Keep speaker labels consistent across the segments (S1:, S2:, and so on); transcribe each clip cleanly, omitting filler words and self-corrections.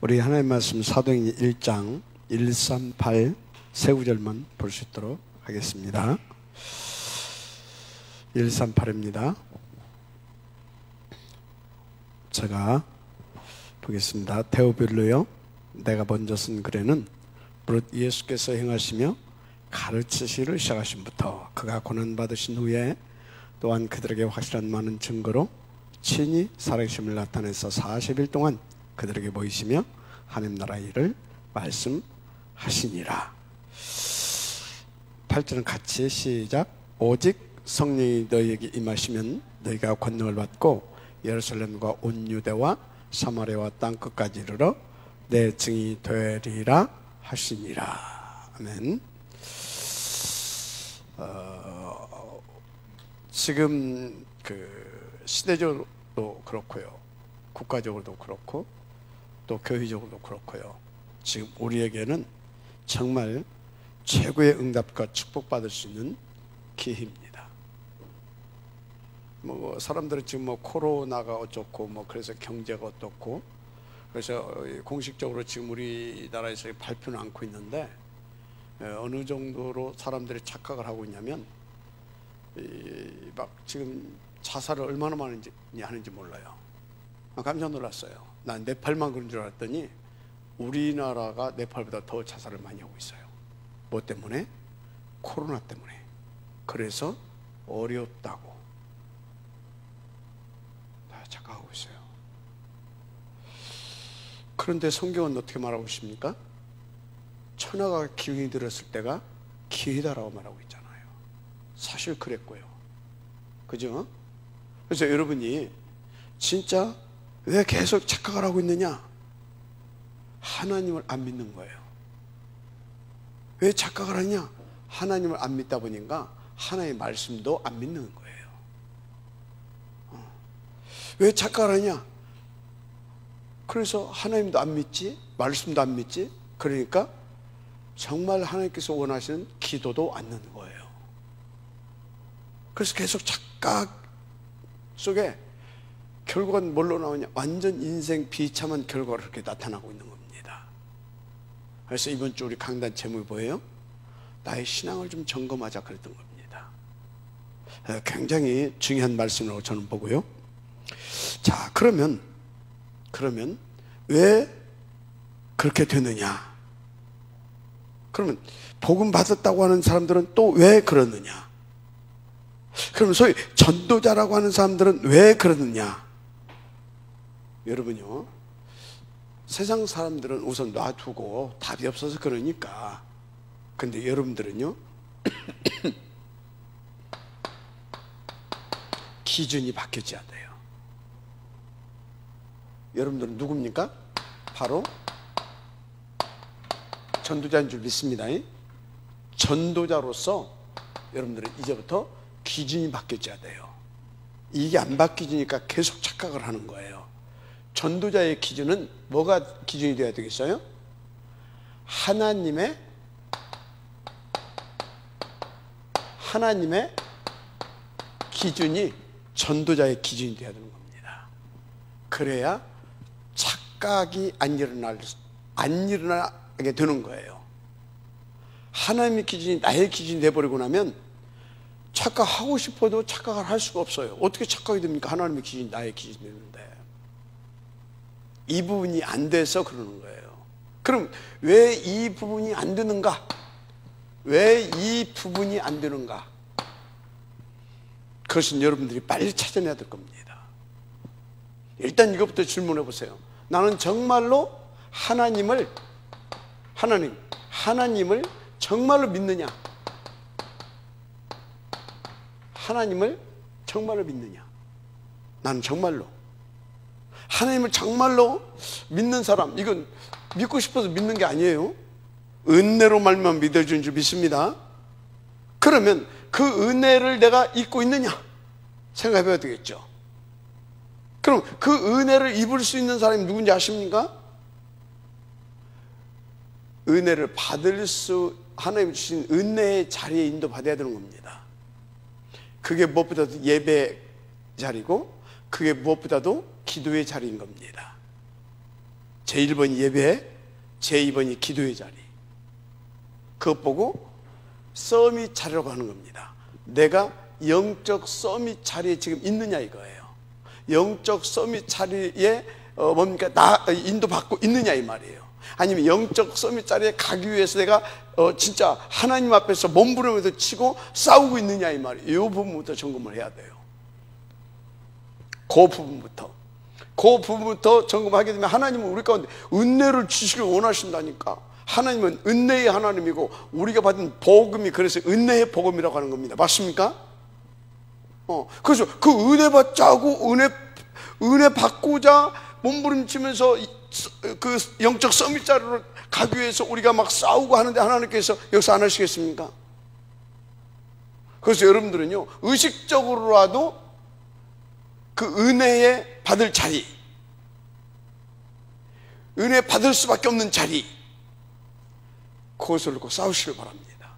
S1: 우리 하나님 말씀 사도행전 1장 138 세 구절만 볼 수 있도록 하겠습니다. 138입니다. 제가 보겠습니다. 데오빌로요, 내가 먼저 쓴 글에는 무릇 예수께서 행하시며 가르치시기를 시작하심부터 그가 고난받으신 후에 또한 그들에게 확실한 많은 증거로 친히 살아계심을 나타내서 40일 동안 그들에게 보이시며 하나님 나라 일을 말씀하시니라. 8절은 같이 시작. 오직 성령이 너희에게 임하시면 너희가 권능을 받고 예루살렘과 온 유대와 사마리아와 땅끝까지 이르러 내 증인이 되리라 하시니라. 아멘. 지금 시대적으로도 그렇고요, 국가적으로도 그렇고 또 교회적으로도 그렇고요, 지금 우리에게는 정말 최고의 응답과 축복받을 수 있는 기회입니다. 사람들은 지금 코로나가 어쩌고 그래서 경제가 어떻고 그래서 공식적으로 지금 우리나라에서 발표는 않고 있는데, 어느 정도로 사람들이 착각을 하고 있냐면 막 지금 자살을 얼마나 많이 하는지 몰라요. 깜짝 놀랐어요. 난 네팔만 그런 줄 알았더니 우리나라가 네팔보다 더 자살을 많이 하고 있어요. 뭐 때문에? 코로나 때문에. 그래서 어렵다고 다 착각하고 있어요. 그런데 성경은 어떻게 말하고 있습니까? 천하가 기운이 들었을 때가 기회다라고 말하고 있잖아요. 사실 그랬고요, 그죠? 그래서 여러분이 진짜 왜 계속 착각을 하고 있느냐? 하나님을 안 믿는 거예요. 왜 착각을 하냐? 하나님을 안 믿다 보니까 하나님의 말씀도 안 믿는 거예요. 왜 착각을 하냐? 그래서 하나님도 안 믿지, 말씀도 안 믿지. 그러니까 정말 하나님께서 원하시는 기도도 안 넣는 거예요. 그래서 계속 착각 속에 결과는 뭘로 나오냐? 완전 인생 비참한 결과가 그렇게 나타나고 있는 겁니다. 그래서 이번 주 우리 강단 제목이 뭐예요? 나의 신앙을 좀 점검하자 그랬던 겁니다. 굉장히 중요한 말씀이라고 저는 보고요. 자, 그러면 왜 그렇게 되느냐? 그러면 복음 받았다고 하는 사람들은 또 왜 그러느냐? 그러면 소위 전도자라고 하는 사람들은 왜 그러느냐? 여러분요, 세상 사람들은 우선 놔두고 답이 없어서 그러니까. 근데 여러분들은요 기준이 바뀌어져야 돼요. 여러분들은 누굽니까? 바로 전도자인 줄 믿습니다. 전도자로서 여러분들은 이제부터 기준이 바뀌어져야 돼요. 이게 안 바뀌니까 계속 착각을 하는 거예요. 전도자의 기준은 뭐가 기준이 되어야 되겠어요? 하나님의 기준이 전도자의 기준이 되어야 되는 겁니다. 그래야 착각이 안 일어나게 되는 거예요. 하나님의 기준이 나의 기준이 돼버리고 나면 착각하고 싶어도 착각을 할 수가 없어요. 어떻게 착각이 됩니까? 하나님의 기준이 나의 기준이 되는데. 이 부분이 안 돼서 그러는 거예요. 그럼 왜 이 부분이 안 되는가? 왜 이 부분이 안 되는가? 그것은 여러분들이 빨리 찾아내야 될 겁니다. 일단 이것부터 질문해 보세요. 나는 정말로 하나님을 정말로 믿느냐? 하나님을 정말로 믿느냐? 나는 정말로 하나님을 정말로 믿는 사람, 이건 믿고 싶어서 믿는 게 아니에요. 은혜로 말만 믿어주는 줄 믿습니다. 그러면 그 은혜를 내가 입고 있느냐 생각해 봐야 되겠죠. 그럼 그 은혜를 입을 수 있는 사람이 누군지 아십니까? 은혜를 받을 수, 하나님 주신 은혜의 자리에 인도받아야 되는 겁니다. 그게 무엇보다도 예배 자리고, 그게 무엇보다도 기도의 자리인 겁니다. 제1번이 예배, 제2번이 기도의 자리. 그것 보고 서밋 자리라고 하는 겁니다. 내가 영적 서밋 자리에 지금 있느냐 이거예요. 영적 서밋 자리에 뭡니까? 인도받고 있느냐 이 말이에요. 아니면 영적 서밋 자리에 가기 위해서 내가 진짜 하나님 앞에서 몸부림에도 치고 싸우고 있느냐 이 말이에요. 이 부분부터 점검을 해야 돼요. 그 부분부터 점검하게 되면 하나님은 우리 가운데 은혜를 주시길 원하신다니까. 하나님은 은혜의 하나님이고 우리가 받은 복음이 그래서 은혜의 복음이라고 하는 겁니다. 맞습니까? 그래서 그 은혜 받자고 은혜 받고자 몸부림치면서 그 영적 서밋 자리로 가기 위해서 우리가 막 싸우고 하는데 하나님께서 역사 안 하시겠습니까? 그래서 여러분들은요, 의식적으로라도 그 은혜에 받을 자리, 은혜 받을 수밖에 없는 자리, 그것을 놓고 싸우시길 바랍니다.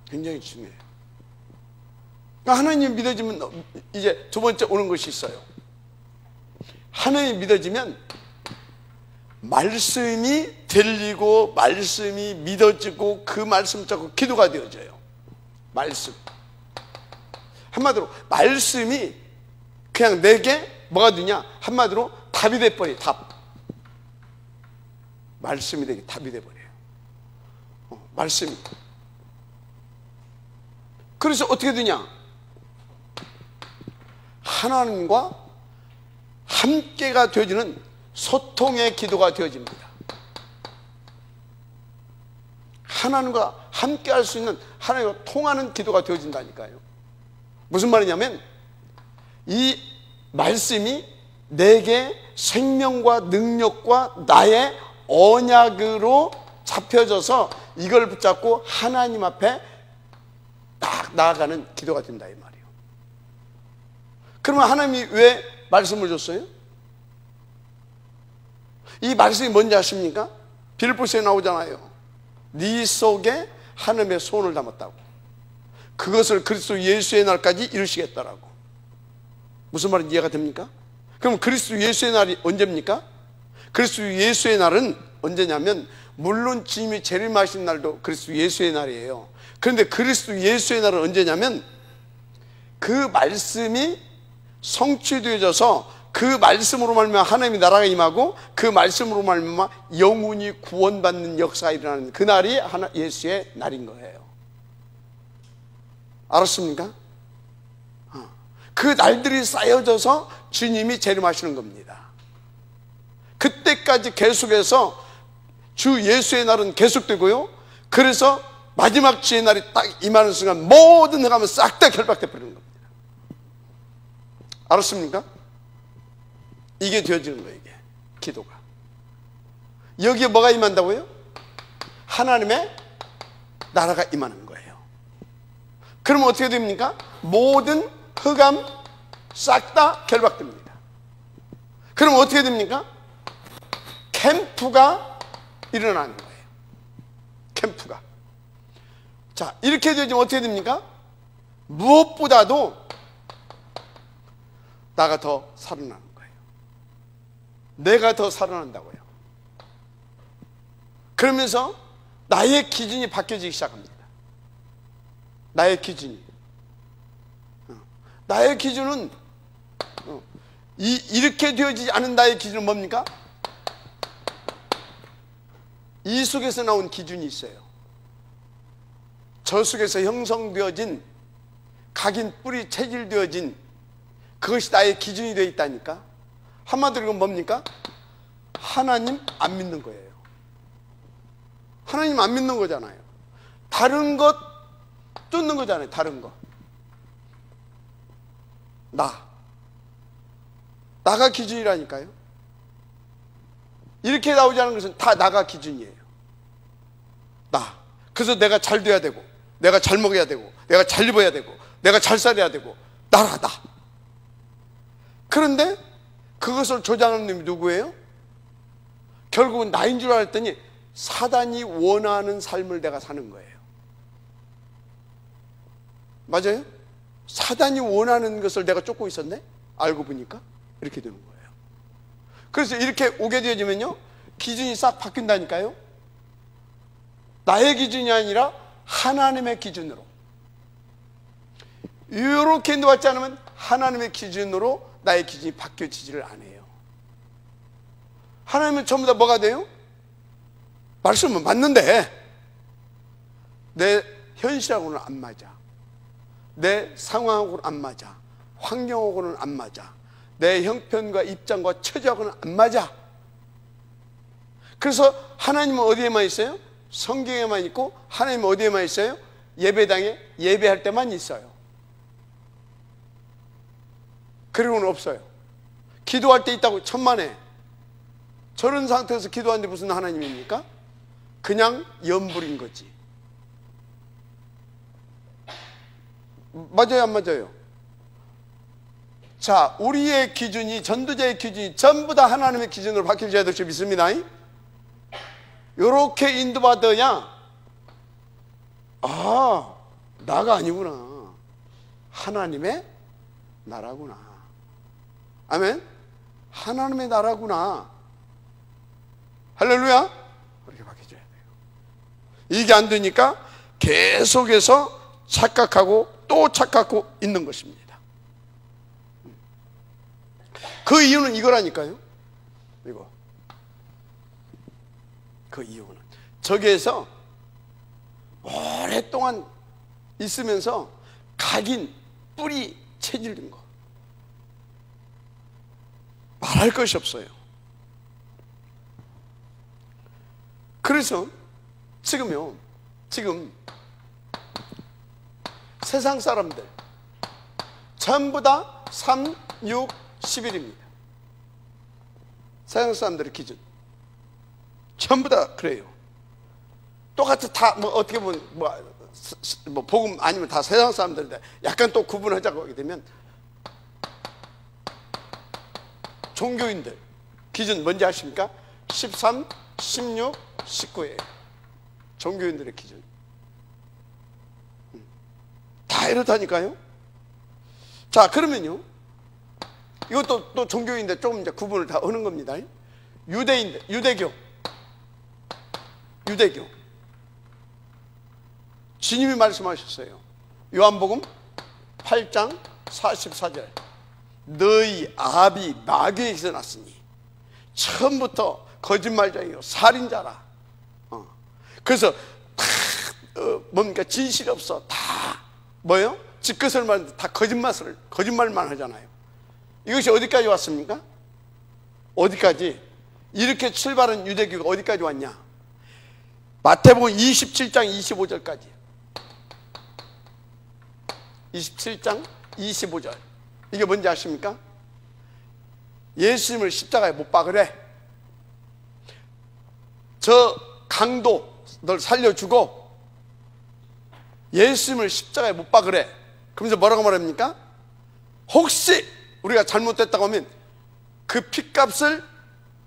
S1: 굉장히 중요해요. 하나님 믿어지면 이제 두 번째 오는 것이 있어요. 하나님 믿어지면 말씀이 들리고 말씀이 믿어지고 그 말씀 잡고 기도가 되어져요. 말씀. 한마디로 말씀이 그냥 내게 뭐가 되냐? 한마디로 답이 돼버려요. 답. 말씀이 되게 답이 돼버려요. 말씀이. 그래서 어떻게 되냐? 하나님과 함께가 되어지는 소통의 기도가 되어집니다. 하나님과 함께 할 수 있는 하나님과 통하는 기도가 되어진다니까요. 무슨 말이냐면 이 말씀이 내게 생명과 능력과 나의 언약으로 잡혀져서 이걸 붙잡고 하나님 앞에 딱 나아가는 기도가 된다 이 말이에요. 그러면 하나님이 왜 말씀을 줬어요? 이 말씀이 뭔지 아십니까? 빌립보서에 나오잖아요. 네 속에 하나님의 손을 담았다고. 그것을 그리스도 예수의 날까지 이루시겠다라고. 무슨 말인지 이해가 됩니까? 그럼 그리스도 예수의 날이 언제입니까? 그리스도 예수의 날은 언제냐면 물론 주님이 재림하신 날도 그리스도 예수의 날이에요. 그런데 그리스도 예수의 날은 언제냐면 그 말씀이 성취되어져서 그 말씀으로 말미암아 하나님의 나라가 임하고 그 말씀으로 말미암아 영혼이 구원받는 역사가 일어나는 그 날이 예수의 날인 거예요. 알았습니까? 그 날들이 쌓여져서 주님이 재림하시는 겁니다. 그때까지 계속해서 주 예수의 날은 계속되고요. 그래서 마지막 주의 날이 딱 임하는 순간 모든 행함은 싹 다 결박돼 버리는 겁니다. 알았습니까? 이게 되어지는 거예요. 이게 기도가. 여기에 뭐가 임한다고요? 하나님의 나라가 임하는 거예요. 그러면 어떻게 됩니까? 모든 흑암 싹 다 결박됩니다. 그럼 어떻게 됩니까? 캠프가 일어나는 거예요. 캠프가. 자, 이렇게 되면 어떻게 됩니까? 무엇보다도 나가 더 살아나는 거예요. 내가 더 살아난다고요. 그러면서 나의 기준이 바뀌어지기 시작합니다. 나의 기준이. 나의 기준은 이렇게 되어지지 않은 나의 기준은 뭡니까? 이 속에서 나온 기준이 있어요. 저 속에서 형성되어진 각인 뿌리 체질되어진 그것이 나의 기준이 되어 있다니까. 한마디로 이건 뭡니까? 하나님 안 믿는 거예요. 하나님 안 믿는 거잖아요. 다른 것 쫓는 거잖아요. 다른 거. 나가 기준이라니까요. 이렇게 나오지 않은 것은 다 나가 기준이에요. 그래서 내가 잘 돼야 되고, 내가 잘 먹어야 되고, 내가 잘 입어야 되고, 내가 잘 살아야 되고, 나. 그런데 그것을 조장하는 놈이 누구예요? 결국은 나인 줄 알았더니 사단이 원하는 삶을 내가 사는 거예요. 맞아요? 사단이 원하는 것을 내가 쫓고 있었네? 알고 보니까 이렇게 되는 거예요. 그래서 이렇게 오게 되어지면요, 기준이 싹 바뀐다니까요. 나의 기준이 아니라 하나님의 기준으로. 이렇게 인도받지 않으면 하나님의 기준으로 나의 기준이 바뀌어지지를 않아요. 하나님은 전부 다 뭐가 돼요? 말씀은 맞는데 내 현실하고는 안 맞아. 내 상황하고는 안 맞아. 환경하고는 안 맞아. 내 형편과 입장과 처지하고는 안 맞아. 그래서 하나님은 어디에만 있어요? 성경에만 있고, 하나님은 어디에만 있어요? 예배당에 예배할 때만 있어요. 그리고는 없어요. 기도할 때 있다고 천만에. 저런 상태에서 기도하는데 무슨 하나님입니까? 그냥 연불인 거지. 맞아요, 안 맞아요? 자, 우리의 기준이, 전도자의 기준이 전부 다 하나님의 기준으로 바뀌어져야 될 줄 믿습니다. 요렇게 인도받아야, 아, 나가 아니구나, 하나님의 나라구나. 아멘? 하나님의 나라구나. 할렐루야. 그렇게 바뀌어져야 돼요. 이게 안 되니까 계속해서 착각하고 또 착각하고 있는 것입니다. 그 이유는 이거라니까요. 이거. 그 이유는 저기에서 오랫동안 있으면서 각인, 뿌리 체질린 거. 말할 것이 없어요. 그래서 지금 세상 사람들 전부 다 3, 6, 11입니다. 세상 사람들의 기준 전부 다 그래요. 똑같이 다 뭐 어떻게 보면 뭐 복음 아니면 다 세상 사람들인데 약간 또 구분하자고 하게 되면 종교인들 기준 뭔지 아십니까? 13, 16, 19예요. 종교인들의 기준 다 이렇다니까요. 자, 그러면요, 이것도 또 종교인데 조금 이제 구분을 다 하는 겁니다. 유대인들, 유대교 주님이 말씀하셨어요. 요한복음 8장 44절 너희 아비 마귀에게서 났으니 처음부터 거짓말쟁이요 살인자라. 그래서 다 뭡니까? 진실이 없어. 다 뭐예요? 집것을 말하는데 다 거짓말만 하잖아요. 이것이 어디까지 왔습니까? 어디까지? 이렇게 출발한 유대교가 어디까지 왔냐? 마태복음 27장 25절까지. 27장 25절. 이게 뭔지 아십니까? 예수님을 십자가에 못 박으래. 저 강도 널 살려주고 예수님을 십자가에 못 박으래. 그러면서 뭐라고 말합니까? 혹시 우리가 잘못됐다고 하면 그 핏값을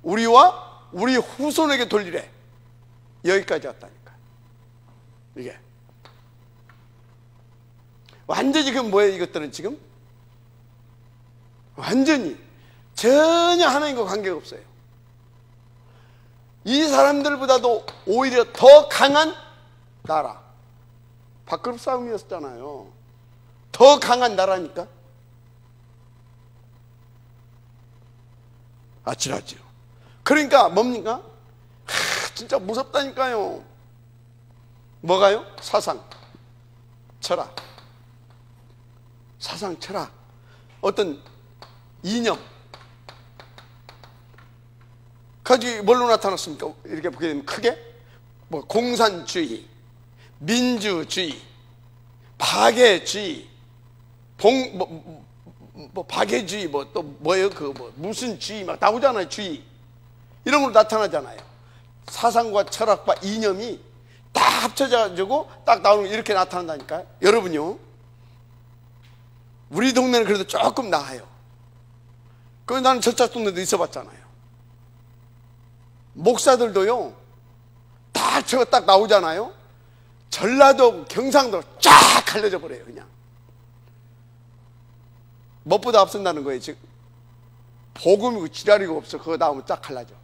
S1: 우리와 우리 후손에게 돌리래. 여기까지 왔다니까. 이게 완전히 그 뭐예요? 이것들은 지금 완전히 전혀 하나님과 관계가 없어요. 이 사람들보다도 오히려 더 강한 나라, 밥그릇 싸움이었잖아요. 더 강한 나라니까. 아찔하죠. 그러니까 뭡니까? 진짜 무섭다니까요. 뭐가요? 사상, 철학. 사상, 철학. 어떤 이념. 가지고 뭘로 나타났습니까? 이렇게 보게 되면 크게 뭐 공산주의, 민주주의, 박애주의, 박애주의, 뭐 또 뭐예요? 그 뭐 무슨 주의 막 나오잖아요. 주의 이런 걸로 나타나잖아요. 사상과 철학과 이념이 다 합쳐져가지고 딱 나오는 이렇게 나타난다니까요. 여러분요, 우리 동네는 그래도 조금 나아요. 그 나는 저쪽 동네도 있어봤잖아요. 목사들도요, 다 저거 딱 나오잖아요. 전라도, 경상도 쫙 갈려져 버려요. 그냥 무엇보다 앞선다는 거예요. 지금 복음이고 지랄이고 없어. 그거 나오면 딱 갈라져.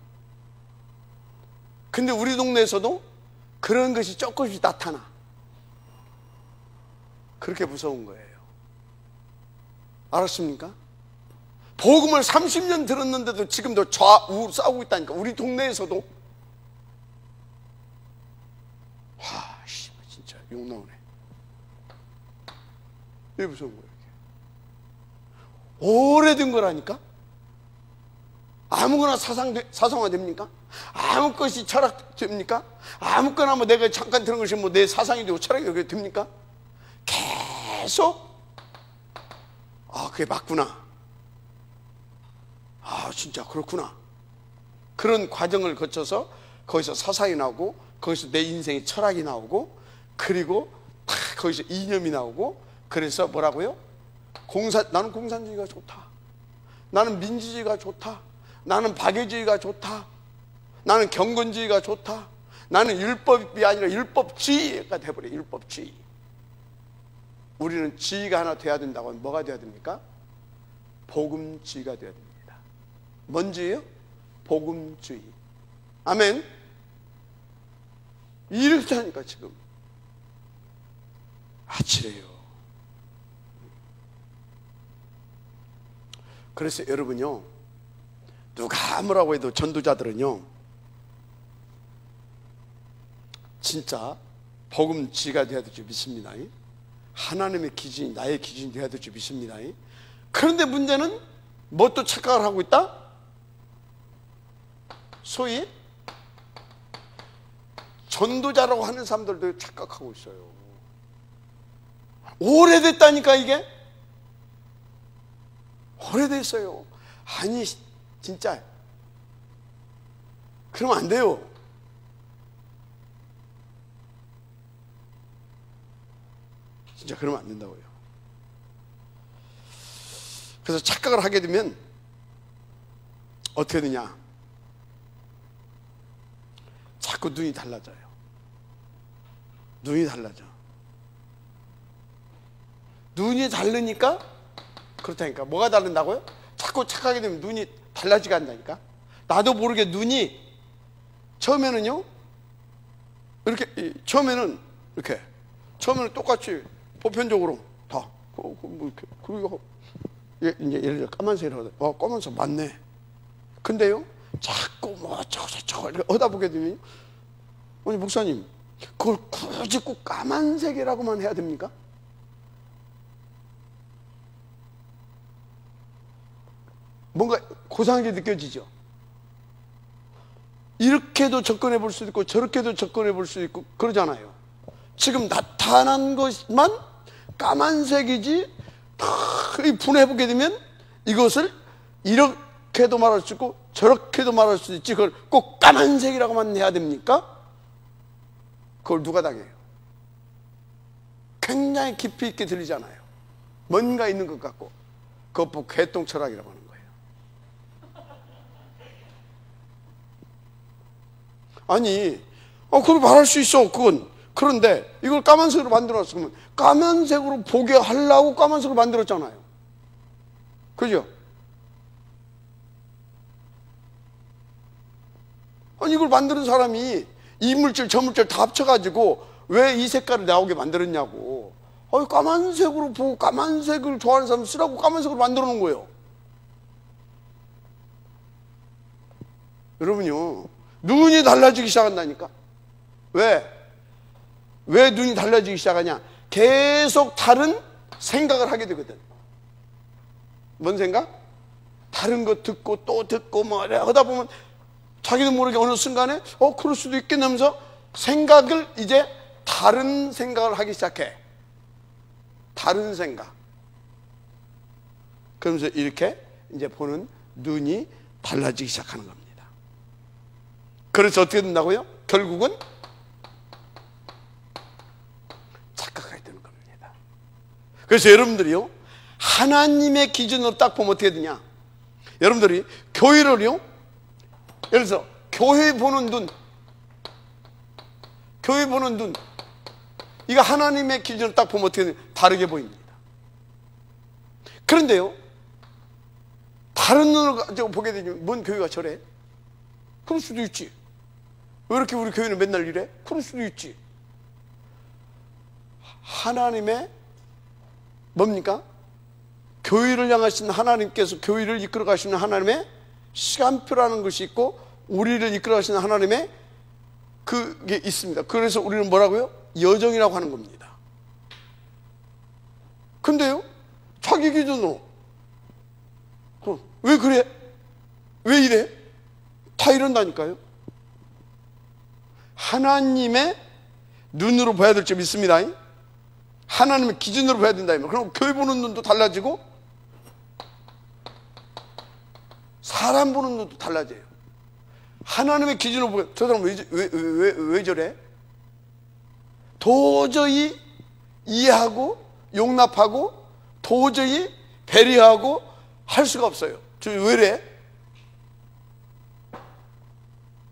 S1: 근데 우리 동네에서도 그런 것이 조금씩 나타나. 그렇게 무서운 거예요. 알았습니까? 복음을 30년 들었는데도 지금도 좌우 싸우고 있다니까. 우리 동네에서도. 와, 씨, 진짜 욕 나오네. 왜 무서운 거예요? 이게? 오래된 거라니까. 아무거나 사상화 됩니까? 아무 것이 철학 됩니까? 아무거나 뭐 내가 잠깐 들은 것이 뭐 내 사상이 되고 철학이 됩니까? 계속 그게 맞구나. 진짜 그렇구나. 그런 과정을 거쳐서 거기서 사상이 나오고, 거기서 내 인생의 철학이 나오고, 그리고 거기서 이념이 나오고. 그래서 뭐라고요? 나는 공산주의가 좋다. 나는 민주주의가 좋다. 나는 박애주의가 좋다. 나는 경건주의가 좋다. 나는 율법이 아니라 율법주의가 돼버려. 율법주의. 우리는 주의가 하나 돼야 된다고 하면 뭐가 돼야 됩니까? 복음주의가 돼야 됩니다. 뭔 주의요? 복음주의. 아멘. 이렇다니까 지금. 아찔해요. 그래서 여러분요, 누가 뭐라고 해도 전도자들은요, 진짜 복음주의가 돼야 될 줄 믿습니다. 하나님의 기준이 나의 기준이 돼야 될 줄 믿습니다. 그런데 문제는 뭐 또 착각을 하고 있다? 소위 전도자라고 하는 사람들도 착각하고 있어요. 오래됐다니까. 이게 오래됐어요. 아니 진짜 그러면 안 돼요. 진짜 그러면 안 된다고요. 그래서 착각을 하게 되면 어떻게 되냐, 자꾸 눈이 달라져요. 눈이 달라져. 눈이 다르니까 그렇다니까. 뭐가 다른다고요? 자꾸 착하게 되면 눈이 달라지게 한다니까. 나도 모르게 눈이 처음에는요, 이렇게, 처음에는 이렇게, 처음에는 똑같이 보편적으로 다, 그리고 이제 예를 들어 까만색이라고, 까만색 맞네. 근데요, 자꾸 뭐 저거 이렇게 하다 보게 되면, 아니 목사님, 그걸 굳이 꼭 까만색이라고만 해야 됩니까? 뭔가 고상하게 느껴지죠. 이렇게도 접근해 볼 수도 있고 저렇게도 접근해 볼 수도 있고 그러잖아요. 지금 나타난 것만 까만색이지, 분해해 보게 되면 이것을 이렇게도 말할 수 있고 저렇게도 말할 수 있지, 그걸 꼭 까만색이라고만 해야 됩니까? 그걸 누가 당해요? 굉장히 깊이 있게 들리잖아요. 뭔가 있는 것 같고. 그것 보고 개똥 철학이라고 하는 거예요. 아니, 그걸 말할 수 있어, 그건. 그런데 이걸 까만색으로 만들어놨어. 그러면 까만색으로 보게 하려고 까만색으로 만들었잖아요. 그죠? 아니, 이걸 만드는 사람이 이 물질 저 물질 다 합쳐가지고 왜 이 색깔을 나오게 만들었냐고. 까만색으로 보고 까만색을 좋아하는 사람 쓰라고 까만색으로 만들어 놓은 거예요. 여러분요, 눈이 달라지기 시작한다니까. 왜 눈이 달라지기 시작하냐? 계속 다른 생각을 하게 되거든. 뭔 생각? 다른 거 듣고 또 듣고 뭐 하다 보면 자기도 모르게 어느 순간에 그럴 수도 있겠네 하면서 생각을 이제 다른 생각을 하기 시작해. 다른 생각. 그러면서 이렇게 이제 보는 눈이 달라지기 시작하는 겁니다. 그래서 어떻게 된다고요? 결국은 착각하게 되는 겁니다. 그래서 여러분들이요, 하나님의 기준으로 딱 보면 어떻게 되냐? 여러분들이 교회를요, 예를 들어서 교회 보는 눈, 이거 하나님의 기준으로 딱 보면 어떻게 되냐? 다르게 보입니다. 그런데요, 다른 눈을 가지고 보게 되면 뭔 교회가 저래? 그럴 수도 있지. 왜 이렇게 우리 교회는 맨날 이래? 그럴 수도 있지. 하나님의 뭡니까? 교회를 향하신 하나님께서 교회를 이끌어 가시는 하나님의 시간표라는 것이 있고 우리를 이끌어 가시는 하나님의 그게 있습니다. 그래서 우리는 뭐라고요? 여정이라고 하는 겁니다. 근데요, 자기 기준으로 왜 그래? 왜 이래? 다 이런다니까요. 하나님의 눈으로 봐야 될 점이 있습니다. 하나님의 기준으로 봐야 된다. 그럼 교회 보는 눈도 달라지고 사람 보는 눈도 달라져요. 하나님의 기준으로 보면 저 사람 왜 저래? 도저히 이해하고 용납하고 도저히 배려하고 할 수가 없어요. 저 왜 이래?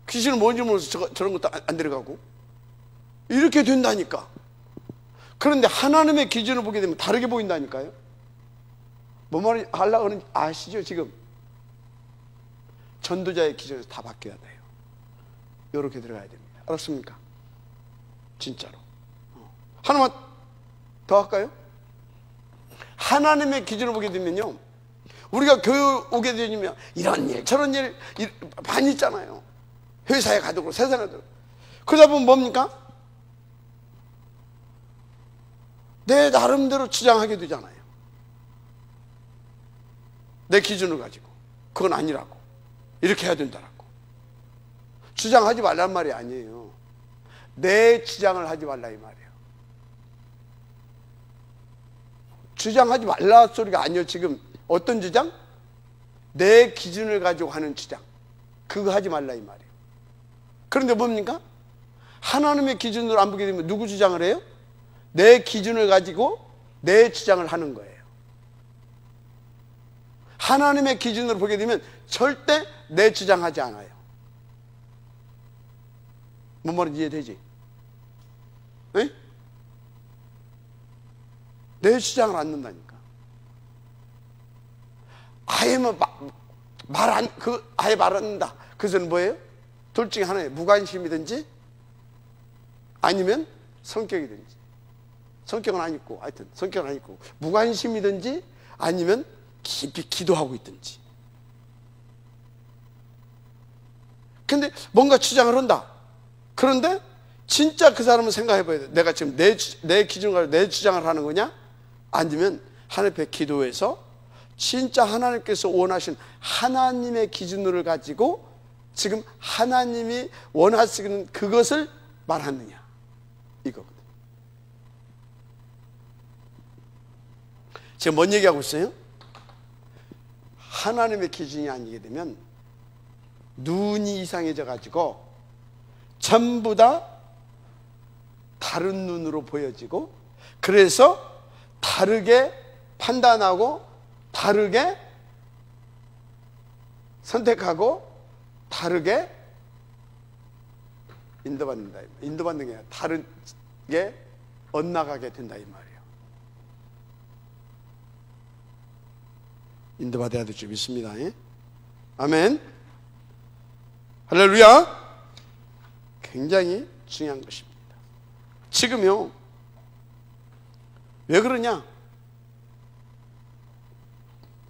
S1: 귀신은 뭔지 모르면서 저런 것도 안 데려가고 이렇게 된다니까. 그런데 하나님의 기준을 보게 되면 다르게 보인다니까요. 뭔 말이 하려고 하는지 아시죠? 지금 전도자의 기준에서 다 바뀌어야 돼요. 이렇게 들어가야 됩니다. 알았습니까? 진짜로. 하나만 더 할까요? 하나님의 기준을 보게 되면요, 우리가 교회 오게 되면 이런 일 저런 일 많이 있잖아요. 회사에 가도 그렇고 세상에 가도 그렇고. 그러다 보면 뭡니까? 내 나름대로 주장하게 되잖아요. 내 기준을 가지고 그건 아니라고, 이렇게 해야 된다라고. 주장하지 말란 말이 아니에요. 내 주장을 하지 말라 이 말이에요. 주장하지 말라 소리가 아니에요. 지금 어떤 주장? 내 기준을 가지고 하는 주장, 그거 하지 말라 이 말이에요. 그런데 뭡니까? 하나님의 기준으로 안 보게 되면 누구 주장을 해요? 내 기준을 가지고 내 주장을 하는 거예요. 하나님의 기준으로 보게 되면 절대 내 주장하지 않아요. 뭔 말인지 이해되지? 에? 내 주장을 안 넣는다니까. 아예 아예 말 안 한다. 그것은 뭐예요? 둘 중에 하나예요. 무관심이든지 아니면 성격이든지. 성격은 안 있고, 하여튼 성격은 안 있고, 무관심이든지 아니면 깊이 기도하고 있든지. 근데 뭔가 주장을 한다. 그런데 진짜 그 사람은 생각해 봐야 돼. 내가 지금 내 기준을 가지고 내 주장을 하는 거냐? 아니면 하나님 앞에 기도해서 진짜 하나님께서 원하신 하나님의 기준을 가지고 지금 하나님이 원하시는 그것을 말하느냐, 이거거든. 지금 뭔 얘기하고 있어요? 하나님의 기준이 아니게 되면 눈이 이상해져 가지고 전부 다 다른 눈으로 보여지고, 그래서 다르게 판단하고 다르게 선택하고 다르게 인도받는다. 인도받는 게 아니라 다르게 엇나가게 된다 이 말이에요. 인도받아야 될 줄 믿습니다. 예? 아멘. 할렐루야. 굉장히 중요한 것입니다. 지금요, 왜 그러냐?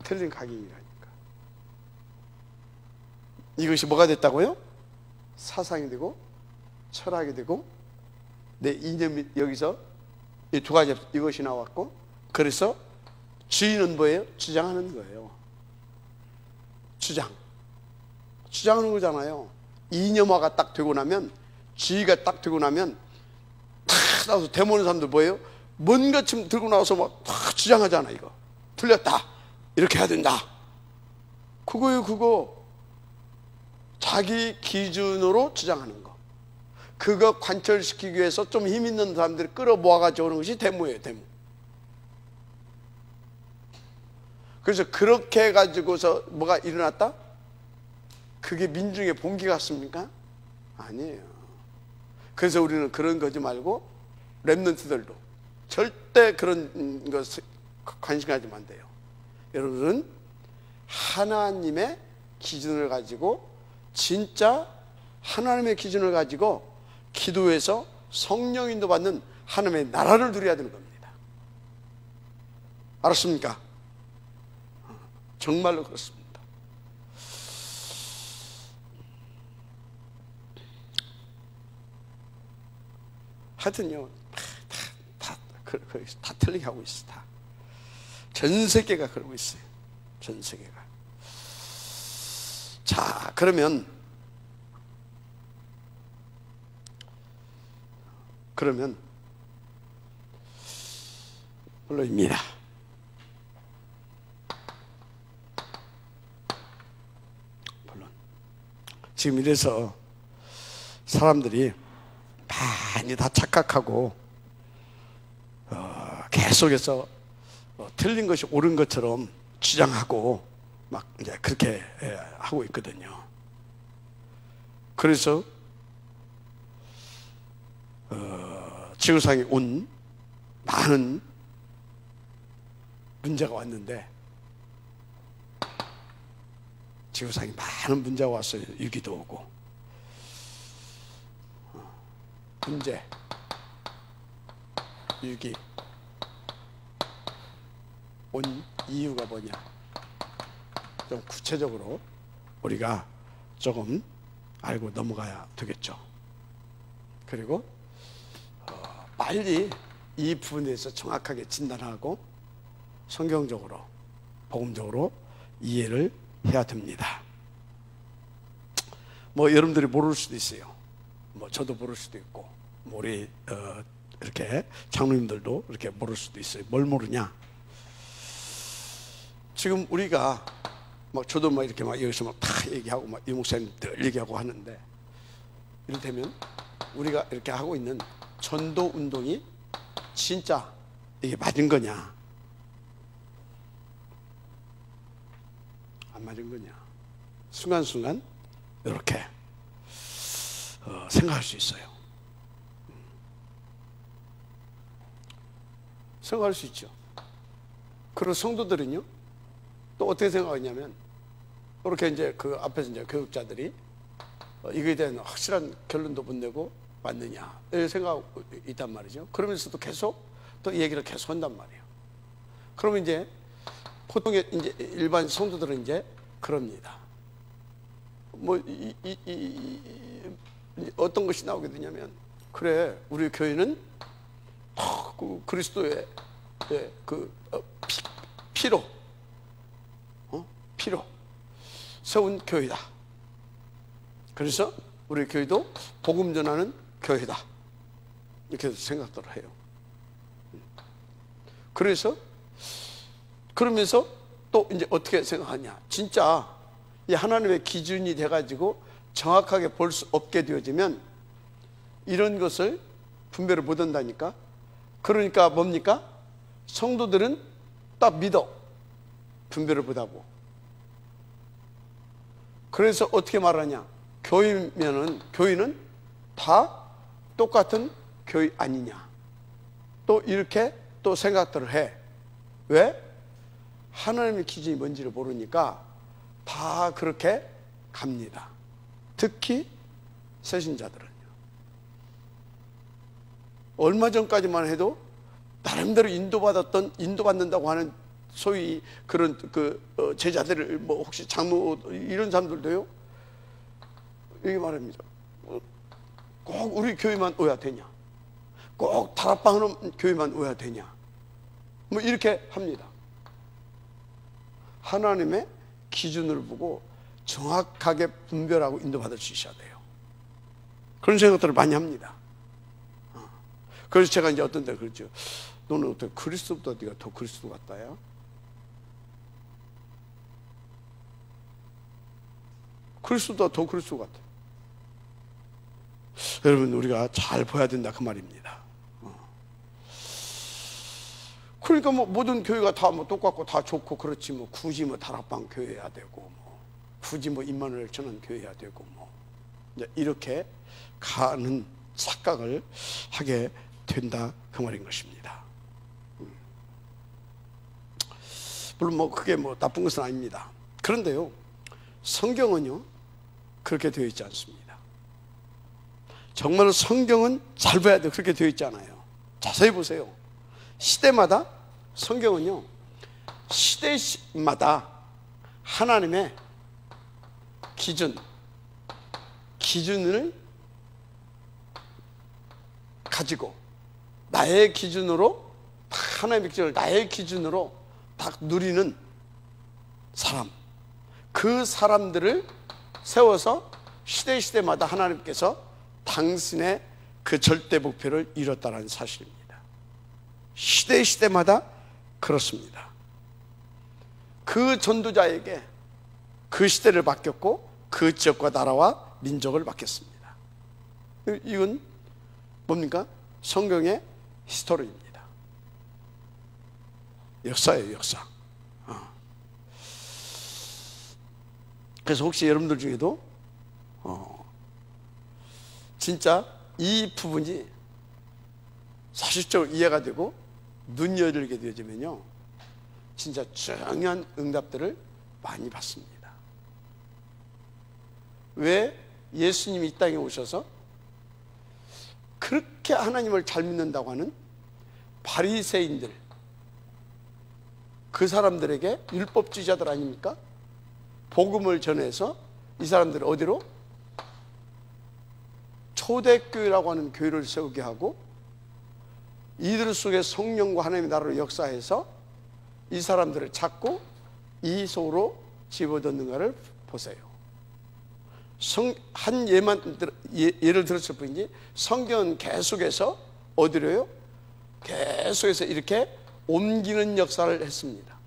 S1: 틀린 각인이라니까. 이것이 뭐가 됐다고요? 사상이 되고 철학이 되고 내 이념이 여기서 이 두 가지 이것이 나왔고, 그래서 주인은 뭐예요? 주장하는 거예요. 주장하는 거잖아요. 이념화가 딱 되고 나면, 주의가 딱 되고 나면 탁 나와서 데모는 사람들 뭐예요? 뭔가 좀 들고 나와서 막 탁 주장하잖아. 이거 틀렸다, 이렇게 해야 된다. 그거예요. 그거 자기 기준으로 주장하는 거, 그거 관철시키기 위해서 좀 힘 있는 사람들이 끌어모아가지고 오는 것이 데모예요. 데모. 그래서 그렇게 해가지고서 뭐가 일어났다? 그게 민중의 봉기 같습니까? 아니에요. 그래서 우리는 그런 거지 말고 랩런트들도 절대 그런 것 관심 가지면 안 돼요. 여러분은 하나님의 기준을 가지고, 진짜 하나님의 기준을 가지고 기도해서 성령 인도 받는 하나님의 나라를 누려야 되는 겁니다. 알았습니까? 정말로 그렇습니다. 하여튼요, 다 틀리게 하고 있어. 전 세계가 그러고 있어요. 전 세계가. 자, 그러면 물론입니다. 물론 지금 이래서 사람들이 많이 다 착각하고 계속해서 틀린 것이 옳은 것처럼 주장하고 막 이제 그렇게 하고 있거든요. 그래서 지구상에 온 많은 문제가 왔는데, 지구상에 많은 문제가 왔어요. 위기도 오고. 문제, 위기 온 이유가 뭐냐, 좀 구체적으로 우리가 조금 알고 넘어가야 되겠죠. 그리고 빨리 이 부분에 대해서 정확하게 진단하고 성경적으로, 복음적으로 이해를 해야 됩니다. 뭐 여러분들이 모를 수도 있어요. 뭐 저도 모를 수도 있고, 뭐 우리 이렇게 장로님들도 이렇게 모를 수도 있어요. 뭘 모르냐? 지금 우리가 막 저도 막 이렇게 막 여기서 막 다 얘기하고 막 이 목사님들 얘기하고 하는데, 이를테면 우리가 이렇게 하고 있는 전도 운동이 진짜 이게 맞은 거냐, 안 맞은 거냐, 순간순간 이렇게 생각할 수 있어요. 생각할 수 있죠. 그리고 성도들은요, 또 어떻게 생각하냐면, 이렇게 이제 그 앞에서 이제 교육자들이 이거에 대한 확실한 결론도 못 내고 맞느냐, 이런 생각하고 있단 말이죠. 그러면서도 계속 또 이 얘기를 계속 한단 말이에요. 그러면 이제 보통의 이제 일반 성도들은 이제 그럽니다. 뭐 어떤 것이 나오게 되냐면, 그래, 우리 교회는 그 그리스도의 피로 세운 교회다. 그래서 우리 교회도 복음 전하는 교회다. 이렇게 생각들을 해요. 그러면서 또 이제 어떻게 생각하냐? 진짜 이 하나님의 기준이 돼가지고 정확하게 볼 수 없게 되어지면 이런 것을 분별을 못 한다니까. 그러니까 뭡니까? 성도들은 딱 믿어, 분별을 못하고. 그래서 어떻게 말하냐? 교회는 다 똑같은 교회 아니냐, 또 이렇게 또 생각들을 해. 왜? 하나님의 기준이 뭔지를 모르니까 다 그렇게 갑니다. 특히 새신자들은요. 얼마 전까지만 해도 나름대로 인도받는다고 하는 소위 그런 제자들을, 뭐 혹시 장로 이런 사람들도요, 이게 말합니다. 꼭 우리 교회만 오야 되냐, 꼭 다락방 하는 교회만 오야 되냐, 뭐 이렇게 합니다. 하나님의 기준을 보고 정확하게 분별하고 인도받을 수 있어야 돼요. 그런 생각들을 많이 합니다. 그래서 제가 이제 어떤 데 그랬죠. 너는 어떻게 그리스도보다 네가 더 그리스도 같다야? 그리스도보다 더 그리스도 같아. 여러분, 우리가 잘 보여야 된다 그 말입니다. 그러니까 뭐 모든 교회가 다 뭐 똑같고 다 좋고 그렇지, 뭐 굳이 뭐 다락방 교회해야 되고, 뭐 굳이 뭐 임마누엘 전원 교회해야 되고, 뭐 이제 이렇게 가는 착각을 하게 된다 그 말인 것입니다. 물론 뭐 그게 뭐 나쁜 것은 아닙니다. 그런데요, 성경은요 그렇게 되어 있지 않습니다. 정말로 성경은 잘 봐야 돼요. 그렇게 되어 있지 않아요. 자세히 보세요. 시대마다 성경은요, 시대마다 하나님의 기준을 가지고 나의 기준으로, 하나님의 기준을 나의 기준으로 딱 누리는 사람, 그 사람들을 세워서 시대마다 하나님께서 당신의 그 절대 목표를 이뤘다는 사실입니다. 시대마다 그렇습니다. 그 전도자에게 그 시대를 맡겼고 그 지역과 나라와 민족을 맡겼습니다. 이건 뭡니까? 성경의 히스토리입니다. 역사예요, 역사. 그래서 혹시 여러분들 중에도 진짜 이 부분이 사실적으로 이해가 되고 눈 열리게 되어지면요, 진짜 중요한 응답들을 많이 받습니다. 왜 예수님이 이 땅에 오셔서 그렇게 하나님을 잘 믿는다고 하는 바리새인들, 그 사람들에게 율법주의자들 아닙니까? 복음을 전해서 이 사람들을 어디로? 초대교회라고 하는 교회를 세우게 하고 이들 속에 성령과 하나님의 나라로 역사해서 이 사람들을 찾고 이 속으로 집어넣는가를 보세요. 한 예를 들었을 뿐이지 성경은 계속해서 어디로요? 계속해서 이렇게 옮기는 역사를 했습니다.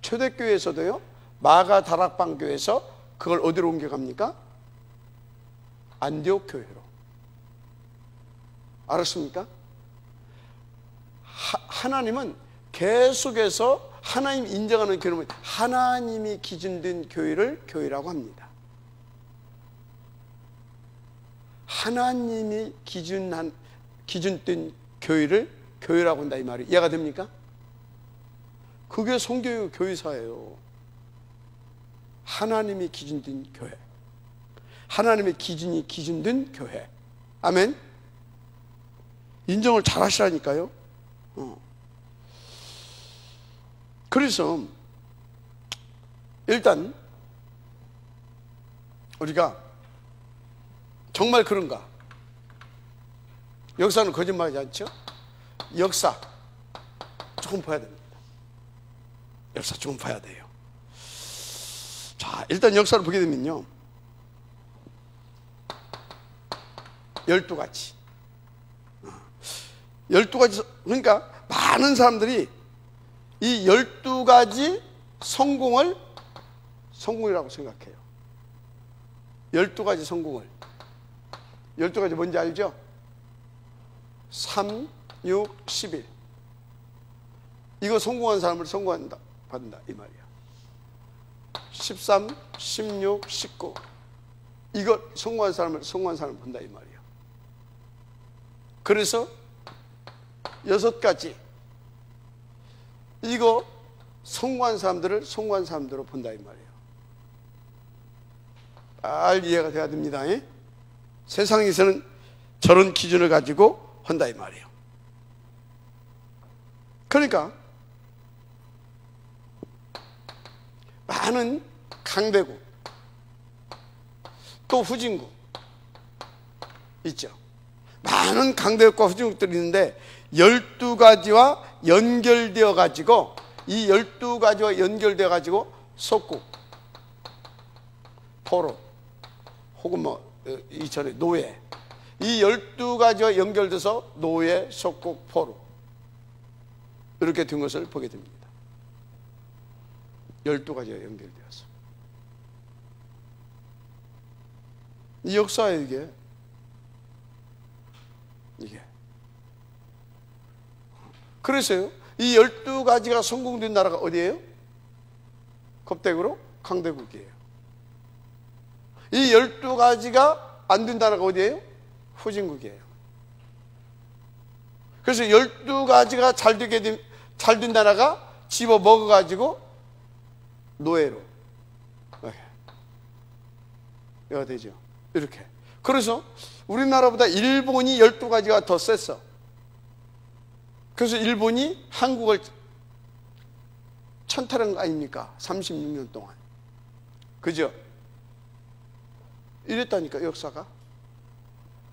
S1: 초대교회에서도요, 마가 다락방 교회에서 그걸 어디로 옮겨갑니까? 안디옥 교회로. 알았습니까? 하나님은 계속해서 하나님 인정하는 교회는 하나님이 기준된 교회를 교회라고 합니다. 하나님이 기준된 교회를 교회라고 한다, 이 말이 이해가 됩니까? 그게 성경의 교회사예요. 하나님이 기준된 교회, 하나님의 기준이 기준된 교회. 아멘. 인정을 잘 하시라니까요. 그래서 일단 우리가 정말 그런가? 역사는 거짓말하지 않죠? 역사 조금 봐야 됩니다. 역사 조금 봐야 돼요. 자, 일단 역사를 보게 되면요, 12가지. 12가지, 그러니까 많은 사람들이 이 12가지 성공이라고 생각해요. 12가지 성공을. 12가지 뭔지 알죠? 3, 6, 11. 이거 성공한 사람을 받는다 이 말이야. 13, 16, 19. 이거 성공한 사람을 본다 이 말이야. 그래서 6가지. 이거 성공한 사람들을 성공한 사람들로 본다 이 말이에요. 잘 이해가 돼야 됩니다. 세상에서는 저런 기준을 가지고 한다 이 말이에요. 그러니까 많은 강대국, 또 후진국 있죠. 많은 강대국과 후진국들이 있는데 12가지와 연결되어 가지고, 이 12가지와 연결되어 가지고 속국, 포로, 혹은 이전에 노예, 이 12가지와 연결돼서 노예, 속국, 포로 이렇게 된 것을 보게 됩니다. 12가지가 연결되어서. 이 역사에 이게. 그래서요, 이 12가지가 성공된 나라가 어디예요? 겁대국으로 강대국이에요. 이 12가지가 안 된 나라가 어디예요? 후진국이에요. 그래서 12가지가 잘 된 나라가 집어 먹어가지고 노예로, 되죠. 이렇게. 그래서 우리나라보다 일본이 12가지가 더 셌어. 그래서 일본이 한국을 천탈한 거 아닙니까? 36년 동안. 그죠? 이랬다니까, 역사가.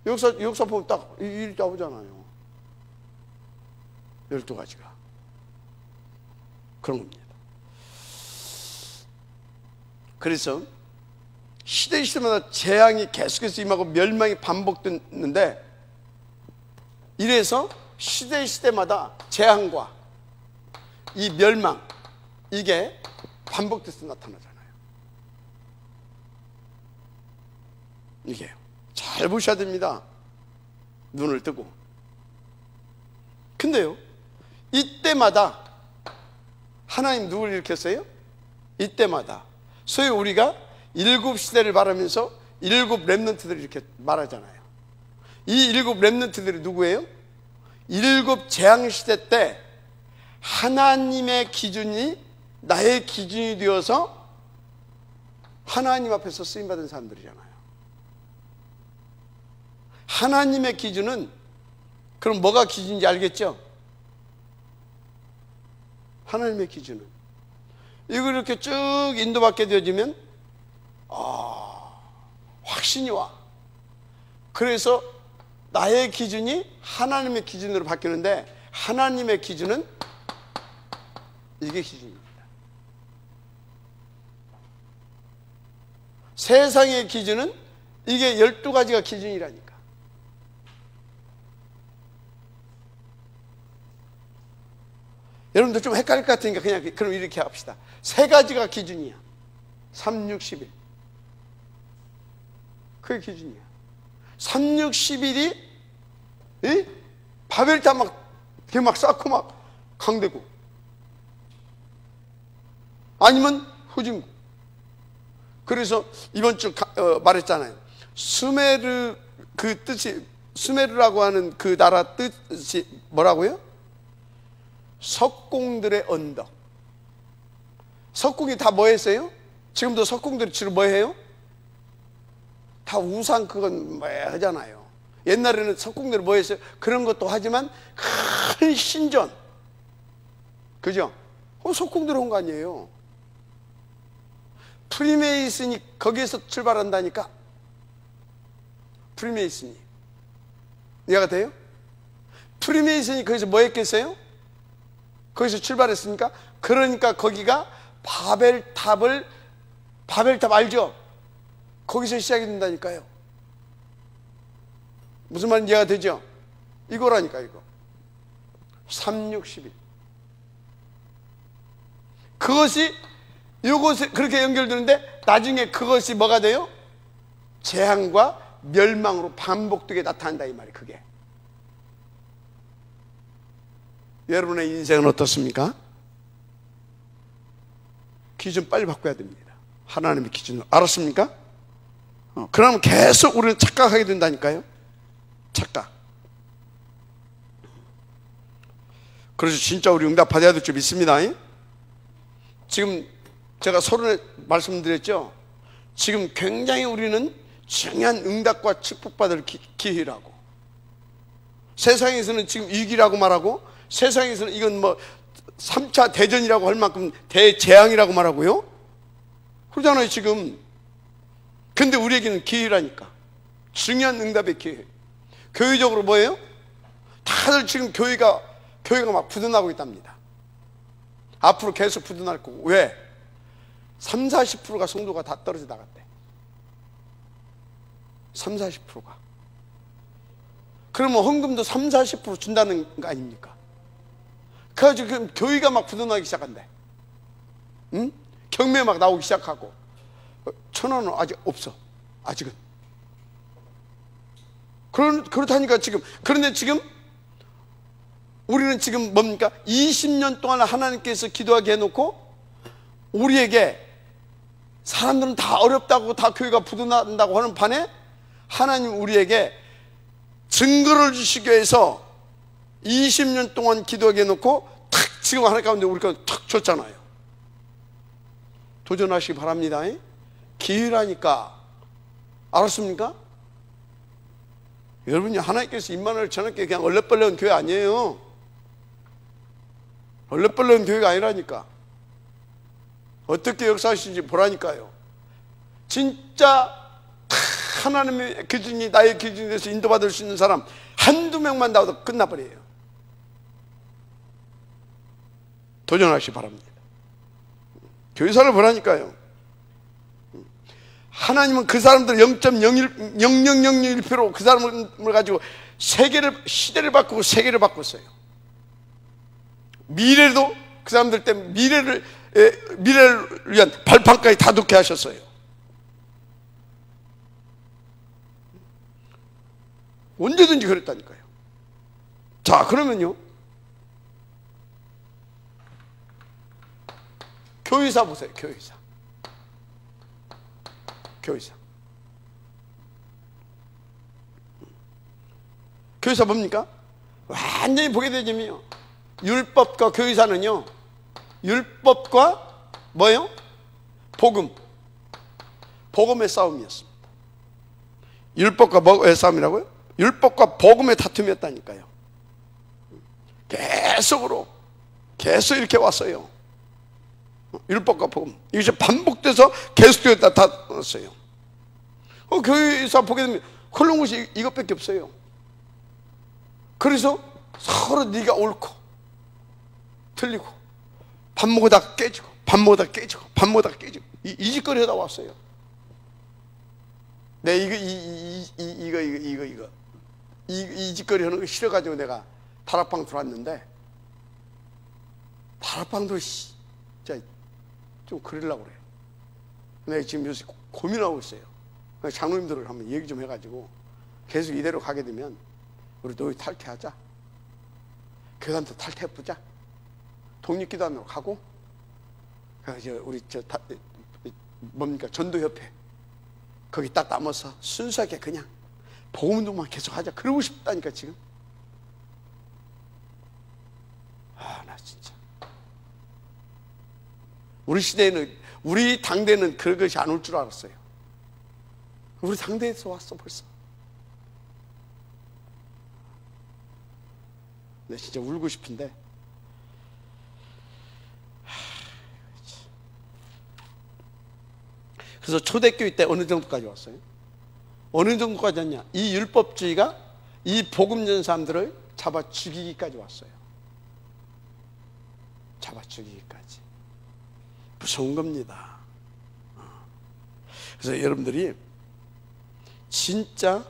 S1: 역사 보면 딱 이 나오잖아요. 12가지가. 그런 겁니다. 그래서 시대마다 재앙이 계속해서 임하고 멸망이 반복됐는데, 이래서 시대마다 재앙과 이 멸망, 이게 반복돼서 나타나잖아요. 이게 잘 보셔야 됩니다. 눈을 뜨고. 근데요, 이때마다 하나님 누구를 일으켰어요? 이때마다 소위 우리가 일곱 시대를 말하면서 일곱 렘넌트들을 이렇게 말하잖아요. 이 일곱 렘넌트들이 누구예요? 일곱 재앙시대 때 하나님의 기준이 나의 기준이 되어서 하나님 앞에서 쓰임받은 사람들이잖아요. 하나님의 기준은, 그럼 뭐가 기준인지 알겠죠? 하나님의 기준은 이걸 이렇게 쭉 인도받게 되어지면 확신이 와. 그래서 나의 기준이 하나님의 기준으로 바뀌는데, 하나님의 기준은 이게 기준입니다. 세상의 기준은 이게 12가지가 기준이라니까. 여러분들 좀 헷갈릴 것 같으니까 그냥 그럼 이렇게 합시다. 3가지가 기준이야. 3, 6, 11. 그게 기준이야. 3, 6, 11이 바벨탑 막 쌓고 막 강대국, 아니면 후진국. 그래서 이번 주 말했잖아요. 수메르, 그 뜻이, 수메르라고 하는 그 나라 뜻이 뭐라고요? 석공들의 언덕. 석공이 다 뭐 했어요? 지금도 석공들이 주로 뭐 해요? 다 우상 그건 뭐 하잖아요. 옛날에는 석공들이 뭐 했어요? 그런 것도 하지만 큰 신전, 그죠? 석공들이 온 거 아니에요. 프리메이슨이 거기에서 출발한다니까. 프리메이슨이 이해가 돼요? 프리메이슨이 거기서 뭐 했겠어요? 거기서 출발했으니까. 그러니까 거기가 바벨탑 알죠? 거기서 시작이 된다니까요. 무슨 말인지 이해가 되죠? 이거라니까, 이거. 3, 6, 11. 그것이, 이것이 그렇게 연결되는데, 나중에 그것이 뭐가 돼요? 재앙과 멸망으로 반복되게 나타난다, 이 말이. 그게. 여러분의 인생은 어떻습니까? 기준 빨리 바꿔야 됩니다. 하나님의 기준을. 알았습니까? 그러면 계속 우리는 착각하게 된다니까요. 착각. 그래서 진짜 우리 응답 받아야 될 줄 믿습니다. 지금 제가 서론에 말씀드렸죠. 지금 굉장히 우리는 중요한 응답과 축복받을 기회라고. 세상에서는 지금 위기라고 말하고, 세상에서는 이건 뭐 3차 대전이라고 할 만큼 대재앙이라고 말하고요. 그러잖아요 지금. 근데 우리에게는 기회라니까. 중요한 응답의 기회. 교회적으로 뭐예요? 다들 지금 교회가 막 부도나고 있답니다. 앞으로 계속 부도날 거고. 왜? 3, 40%가 성도가 다 떨어져 나갔대. 3, 40%가. 그러면 헌금도 3, 40% 준다는 거 아닙니까? 그래가지고 그럼 교회가 막 부도나기 시작한대. 응? 경매 막 나오기 시작하고. 1,000원은 아직 없어. 아직은. 그렇다니까 지금. 그런데 지금 우리는 지금 뭡니까? 20년 동안 하나님께서 기도하게 해놓고, 우리에게 사람들은 다 어렵다고, 다 교회가 부도난다고 하는 반에 하나님 우리에게 증거를 주시기 위해서 20년 동안 기도하게 해놓고 탁 지금 하나님 가운데 우리가 탁 줬잖아요. 도전하시기 바랍니다. 기회라니까. 알았습니까? 여러분이 하나님께서 임마누엘 전학교회 그냥 얼레벌레한 교회 아니에요. 얼레벌레한 교회가 아니라니까. 어떻게 역사하시는지 보라니까요. 진짜 하나님의 기준이 나의 기준이 돼서 인도받을 수 있는 사람 한두 명만 나와도 끝나버려요. 도전하시기 바랍니다. 교회사를 보라니까요. 하나님은 그 사람들 0.0001%로 그 사람을 가지고 시대를 바꾸고 세계를 바꿨어요. 미래도 그 사람들 때문에 미래를 위한 발판까지 다독게 하셨어요. 언제든지 그랬다니까요. 자, 그러면요, 교회사 보세요. 교회사 뭡니까? 완전히 보게 되면요, 율법과 교회사는요, 율법과 뭐예요? 복음의 싸움이었습니다. 율법과 뭐의 싸움이라고요? 율법과 복음의 다툼이었다니까요. 계속 이렇게 왔어요. 율법과 복음, 이것이 반복돼서 계속되었다 다뤘어요. 교회에서 보게 되면 흘러온 것이 이것밖에 없어요. 그래서 서로 네가 옳고 틀리고 밥 먹으다 깨지고 이 짓거리 하다 왔어요. 내 이 짓거리 하는 거 싫어가지고 내가 다락방 들어왔는데, 다락방도 진짜 좀 그러려고 그래요. 내가 지금 요새 고민하고 있어요. 장로님들을 한번 얘기 좀 해가지고 계속 이대로 가게 되면 우리 노예 탈퇴하자, 교단도 탈퇴해보자, 독립기도원으로 가고, 우리 전도협회 거기 딱 남아서 순수하게 그냥 복음운동만 계속 하자, 그러고 싶다니까 지금. 나 진짜 우리 시대에는, 우리 당대는 그런 것이 안 올 줄 알았어요. 우리 당대에서 왔어 벌써. 내 진짜 울고 싶은데, 그래서 초대교회 때 어느 정도까지 왔어요? 어느 정도까지 왔냐? 이 율법주의가 이 복음 전 사람들을 잡아 죽이기까지 왔어요. 잡아 죽이기까지. 무서운 겁니다. 그래서 여러분들이 진짜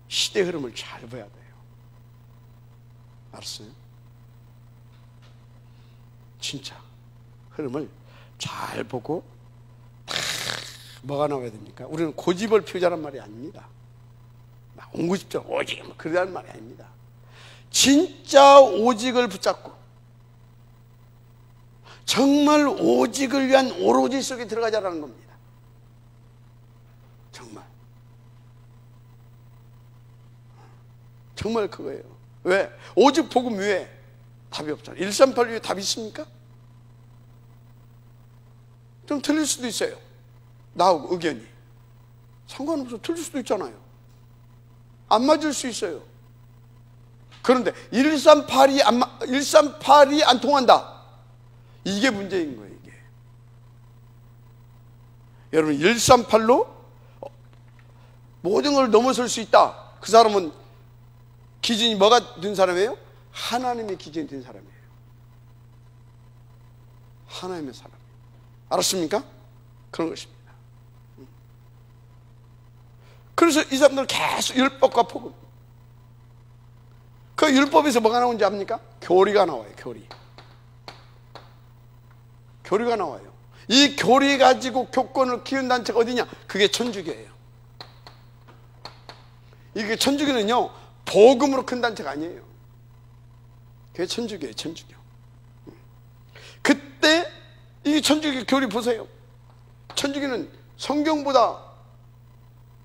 S1: 시대 흐름을 잘 봐야 돼요. 알았어요? 진짜 흐름을 잘 보고 다 뭐가 나와야 됩니까? 우리는 고집을 피우자란 말이 아닙니다. 옹구십자 오직 그러자는 말이 아닙니다. 진짜 오직을 붙잡고 정말 오직을 위한 오로지 속에 들어가자라는 겁니다. 정말 그거예요. 왜? 오직 복음 외에 답이 없잖아요. 138 위에 답이 있습니까? 좀 틀릴 수도 있어요. 나하고 의견이 상관없어. 틀릴 수도 있잖아요. 안 맞을 수 있어요. 그런데 138이 안 통한다, 이게 문제인 거예요. 이게 여러분, 138로 모든 걸 넘어설 수 있다. 그 사람은 기준이 뭐가 된 사람이에요? 하나님의 기준이 된 사람이에요. 하나님의 사람. 알았습니까? 그런 것입니다. 그래서 이 사람들은 계속 율법과 복음, 그 율법에서 뭐가 나오는지 압니까? 교리가 나와요. 교리가 나와요. 이 교리 가지고 교권을 키운 단체가 어디냐? 그게 천주교예요. 이게 천주교는요, 복음으로 큰 단체가 아니에요. 그게 천주교예요. 천주교. 그때 이 천주교 교리 보세요. 천주교는 성경보다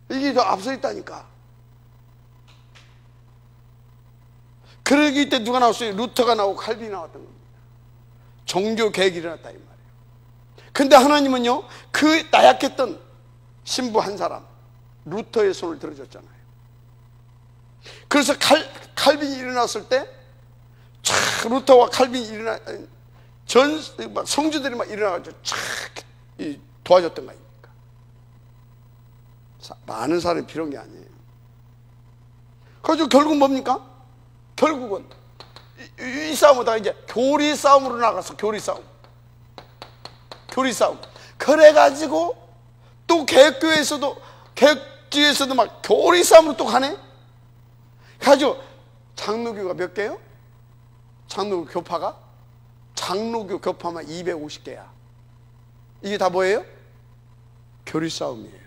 S1: 이게 더 앞서 있다니까. 그러기 때 누가 나왔어요? 루터가 나오고 칼빈이 나왔던 겁니다. 종교 개혁이 일어났다 이 말이에요. 근데 하나님은요, 그 나약했던 신부 한 사람, 루터의 손을 들어줬잖아요. 그래서 칼빈이 일어났을 때 루터와 칼빈이 성주들이 막 일어나가지고 도와줬던 거 아닙니까? 많은 사람이 필요한 게 아니에요. 그래서 결국 뭡니까? 결국은 이 싸움보다 이제 교리 싸움으로 나가서 교리 싸움. 그래가지고 또 개혁교회에서도 막 교리 싸움으로 또 가네. 가지고 장로교가 몇 개요? 장로교 교파가? 장로교 교파만 250개야. 이게 다 뭐예요? 교리 싸움이에요.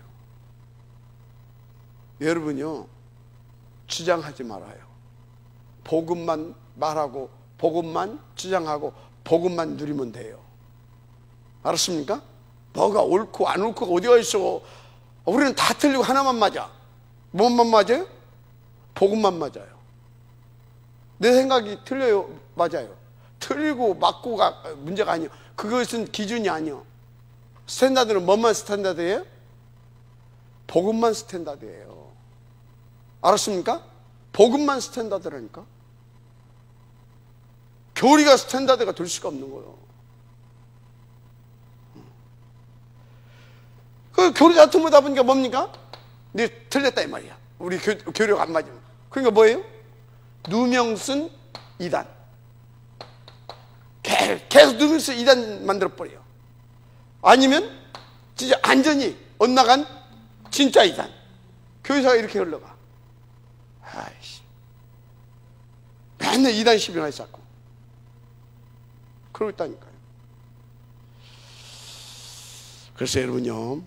S1: 여러분요, 주장하지 말아요. 복음만 말하고 복음만 주장하고 복음만 누리면 돼요. 알았습니까? 뭐가 옳고 안 옳고가 어디가 있어. 우리는 다 틀리고 하나만 맞아. 뭐만 맞아요? 복음만 맞아요. 내 생각이 틀려요? 맞아요. 틀리고 맞고가 문제가 아니에요. 그것은 기준이 아니에요. 스탠다드는 뭐만 스탠다드예요? 복음만 스탠다드예요. 알았습니까? 복음만 스탠다드라니까. 교리가 스탠다드가 될 수가 없는 거예요. 그 교리 다툼하다 보니까 뭡니까? 네, 틀렸다 이 말이야. 우리 교류가 안 맞으면. 그러니까 뭐예요? 누명쓴 이단. 계속 누명쓴 이단 만들어버려요. 아니면 진짜 완전히 엇나간 진짜 이단. 교회사가 이렇게 흘러가. 아이씨, 맨날 이단 시비나 쌓고 그러고 있다니까요. 그래서 여러분요,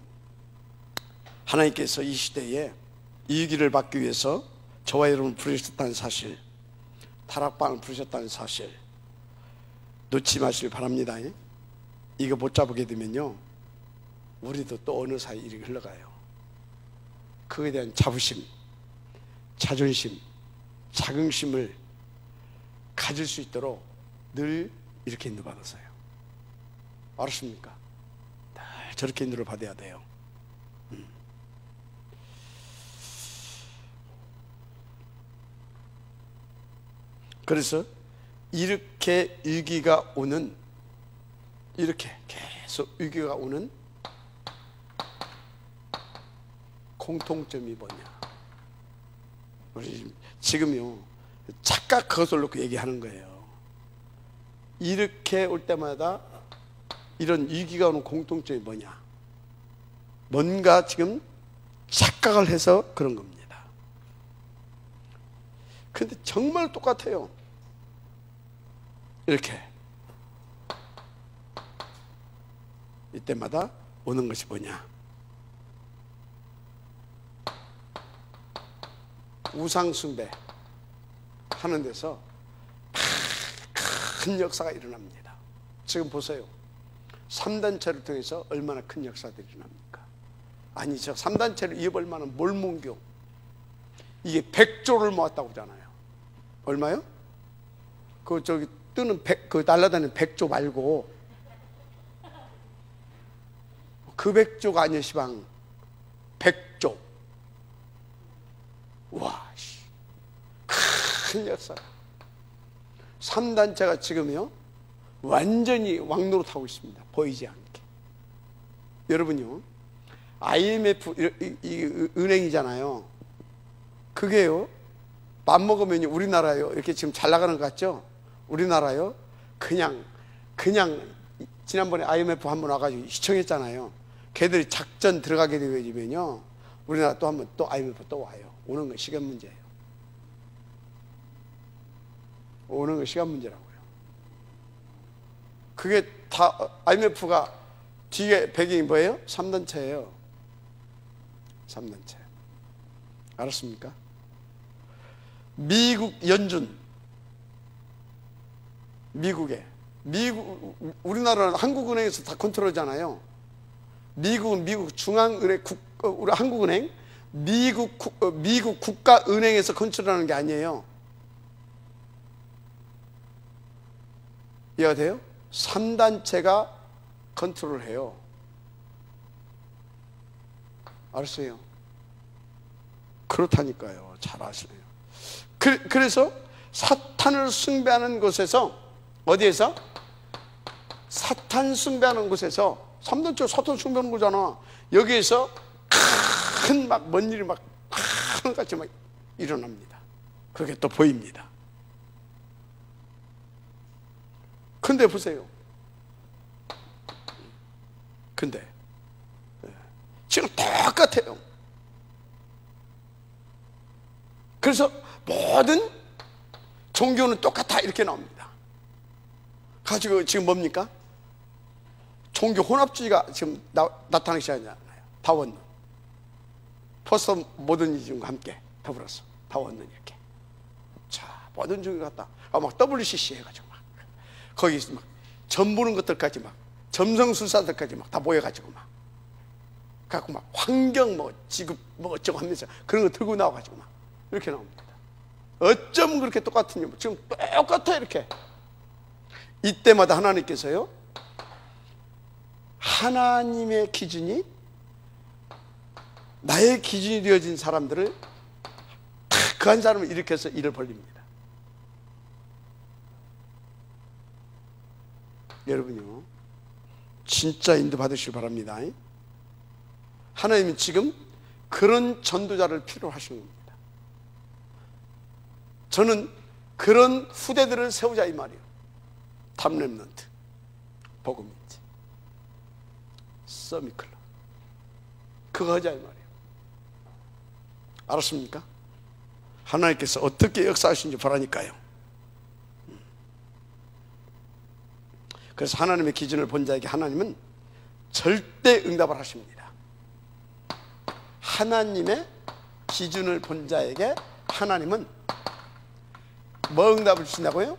S1: 하나님께서 이 시대에 이기를 받기 위해서 저와 여러분을 부르셨다는 사실, 타락방을 부르셨다는 사실 놓지 마시길 바랍니다. 이거 못 잡게 되면요, 우리도 또 어느 사이 이렇게 흘러가요. 그에 대한 자부심, 자존심, 자긍심을 가질 수 있도록 늘 이렇게 인도 받았어요. 알았습니까? 늘 저렇게 인도를 받아야 돼요. 그래서 이렇게 위기가 오는, 이렇게 계속 위기가 오는 공통점이 뭐냐? 우리 지금요, 착각 그것을 놓고 얘기하는 거예요. 이렇게 올 때마다 이런 위기가 오는 공통점이 뭐냐? 뭔가 지금 착각을 해서 그런 겁니다. 근데 정말 똑같아요. 이렇게 이때마다 오는 것이 뭐냐? 우상숭배 하는 데서 큰 역사가 일어납니다. 지금 보세요. 3단체를 통해서 얼마나 큰 역사들이 일어납니까? 아니, 저 3단체를 이어볼 만한 몰몬교, 이게 100조를 모았다고 하잖아요. 얼마요? 그 저기 뜨는 그 날아다니는 100조 말고 그 100조가 아니야, 시방. 100조. 와, 큰 역사. 3단체가 지금요, 완전히 왕노릇하고 있습니다. 보이지 않게. 여러분요, IMF 이 은행이잖아요. 그게요, 맘먹으면 우리나라요, 이렇게 지금 잘 나가는 것 같죠? 우리나라요, 그냥 지난번에 IMF 한번 와가지고 시청했잖아요. 걔들이 작전 들어가게 되면요, 우리나라 또 한번 또 IMF 또 와요. 오는 건 시간 문제예요. 오는 건 시간 문제라고요. 그게 다 IMF가 뒤에 배경이 뭐예요? 3단체예요. 3단체. 알았습니까? 미국 연준, 우리나라는 한국은행에서 다 컨트롤하잖아요. 미국은 미국 중앙은행, 우리 한국은행, 미국 국가은행에서 컨트롤하는 게 아니에요. 이해가 돼요? 3단체가 컨트롤해요. 알았어요? 그렇다니까요. 잘 아시네요. 그래서 사탄을 숭배하는 곳에서, 어디에서? 사탄 숭배하는 곳에서, 3단체 사탄 숭배하는 거잖아. 여기에서 큰 막 뭔 일이 막 하늘같이 막 일어납니다. 그게 또 보입니다. 근데 보세요. 근데 지금 똑같아요. 그래서 모든 종교는 똑같아 이렇게 나옵니다. 가지고 지금 뭡니까? 종교 혼합주의가 지금 나타나기 시작하잖아요. 다원론, 포스트 모더니즘과 함께 더불어서 다원론 이렇게. 자, 모든 종교 같다. 막 WCC 해가지고 막 거기 막 점 보는 것들까지 막 점성술사들까지 막 다 모여가지고 막 갖고 막 환경 뭐 지구 뭐 어쩌고 하면서 그런 거 들고 나와가지고 막 이렇게 나옵니다. 어쩜 그렇게 똑같으냐? 지금 똑같아 이렇게. 이때마다 하나님께서요, 하나님의 기준이 나의 기준이 되어진 사람들을 그 한 사람을 일으켜서 일을 벌립니다. 여러분요, 진짜 인도 받으시기 바랍니다. 하나님은 지금 그런 전도자를 필요로 하시는 겁니다. 저는 그런 후대들을 세우자 이 말이에요. 탑렘넌트, 복음인지, 서미클럽, 그거 하자 이 말이에요. 알았습니까? 하나님께서 어떻게 역사하시는지 보라니까요. 그래서 하나님의 기준을 본 자에게 하나님은 절대 응답을 하십니다. 하나님의 기준을 본 자에게 하나님은 뭐 응답을 주신다고요?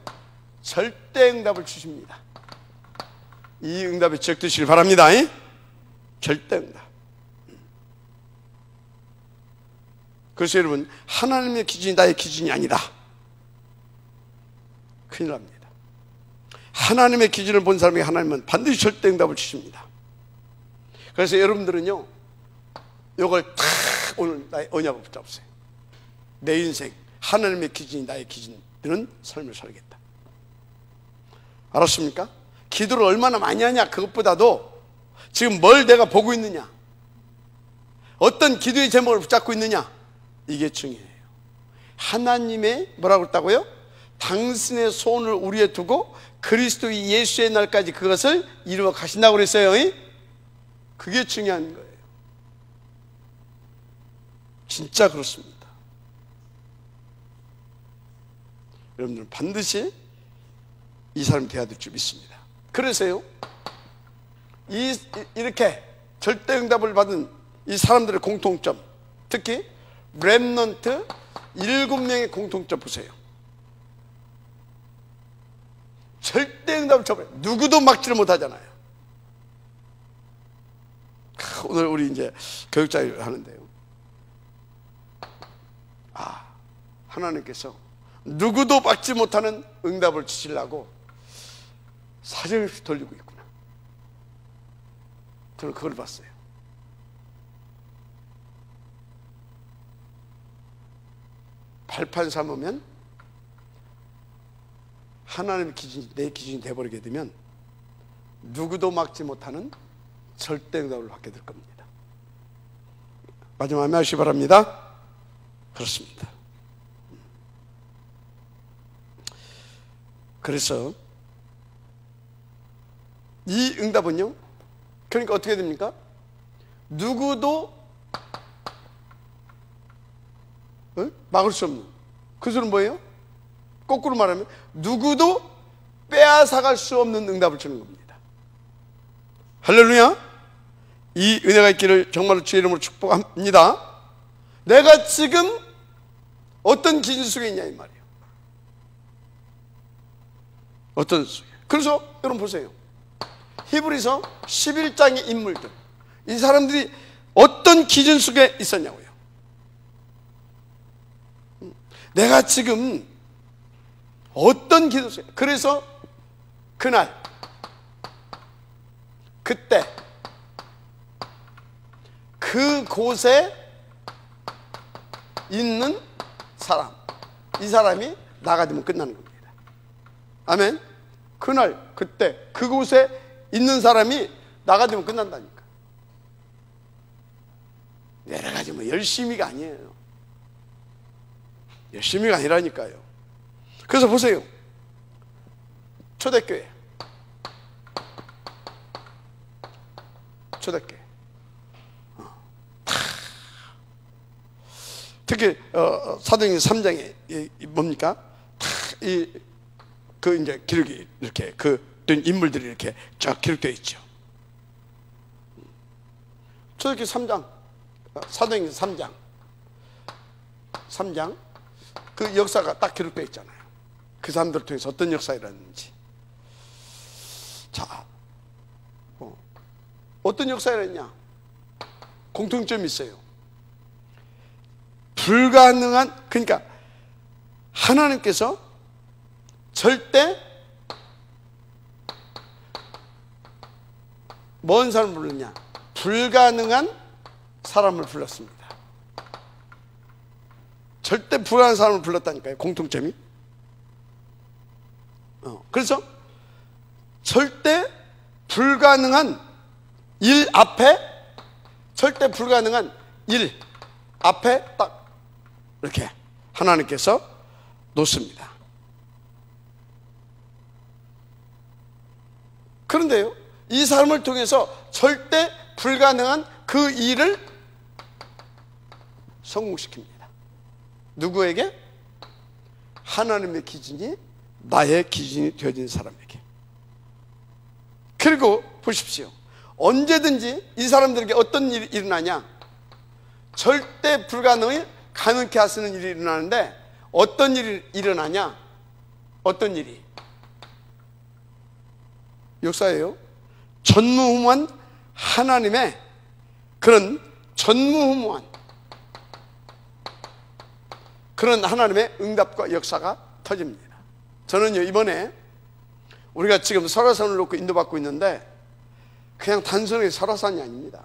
S1: 절대 응답을 주십니다. 이 응답에 적드시길 바랍니다. 절대 응답. 그래서 여러분, 하나님의 기준이 나의 기준이 아니다. 큰일 납니다. 하나님의 기준을 본 사람에게 하나님은 반드시 절대 응답을 주십니다. 그래서 여러분들은요, 이걸 탁 오늘 나의 언약을 붙잡으세요. 내 인생 하나님의 기준이 나의 기준들은 삶을 살겠다. 알았습니까? 기도를 얼마나 많이 하냐, 그것보다도 지금 뭘 내가 보고 있느냐, 어떤 기도의 제목을 붙잡고 있느냐, 이게 중요해요. 하나님의 뭐라고 했다고요? 당신의 손을 우리에 두고 그리스도 예수의 날까지 그것을 이루어 가신다고 그랬어요. 그게 중요한 거예요. 진짜 그렇습니다. 여러분들은 반드시 이 사람이 되어야 될 줄 믿습니다. 그래서요, 이렇게 절대 응답을 받은 이 사람들의 공통점, 특히 렘넌트 7명의 공통점 보세요. 절대 응답을 쳐버려요. 누구도 막지를 못하잖아요. 오늘 우리 이제 교육자를 하는데요, 하나님께서 누구도 막지 못하는 응답을 주시려고 사정없이 돌리고 있구나. 저는 그걸 봤어요. 발판 삼으면 하나님의 기준이 내 기준이 되어버리게 되면 누구도 막지 못하는 절대 응답을 받게 될 겁니다. 마지막 아멘 하시기 바랍니다. 그렇습니다. 그래서 이 응답은요, 그러니까 어떻게 됩니까? 누구도 막을 수 없는, 그 소리는 뭐예요? 거꾸로 말하면 누구도 빼앗아갈 수 없는 응답을 주는 겁니다. 할렐루야. 이 은혜가 있기를 정말로 주의 이름으로 축복합니다. 내가 지금 어떤 기준 속에 있냐 이 말이에요. 어떤 속에. 그래서 여러분 보세요. 히브리서 11장의 인물들, 이 사람들이 어떤 기준 속에 있었냐고요. 내가 지금 어떤 기준 속에. 그래서 그날, 그때, 그곳에 있는 사람, 이 사람이 나가 되면 끝나는 겁니다. 아멘. 그날 그때 그곳에 있는 사람이 나가 되면 끝난다니까. 여러 가지 뭐 열심히가 아니에요. 열심히가 아니라니까요. 그래서 보세요. 초대교회, 특히 사도행전 3장에 뭡니까? 그 이제 기록이 이렇게 그 인물들이 이렇게 쫙 기록되어 있죠. 초대교회 3장, 사도행전 3장 그 역사가 딱 기록되어 있잖아요. 그 사람들을 통해서 어떤 역사가 일어났는지. 자, 어떤 역사가 일어났냐? 공통점이 있어요. 불가능한, 그러니까 하나님께서 절대 뭔 사람을 불렀냐? 불가능한 사람을 불렀습니다. 절대 불가능한 사람을 불렀다니까요. 공통점이. 그래서 절대 불가능한 일 앞에, 절대 불가능한 일 앞에 딱 이렇게 하나님께서 놓습니다. 그런데요, 이 사람을 통해서 절대 불가능한 그 일을 성공시킵니다. 누구에게? 하나님의 기준이 나의 기준이 되어진 사람에게. 그리고 보십시오. 언제든지 이 사람들에게 어떤 일이 일어나냐? 절대 불가능을 가능케 하시는 일이 일어나는데, 어떤 일이 일어나냐? 어떤 일이? 역사예요. 전무후무한 하나님의 그런 전무후무한 그런 하나님의 응답과 역사가 터집니다. 저는요, 이번에 우리가 지금 설화산을 놓고 인도받고 있는데 그냥 단순하게 설화산이 아닙니다.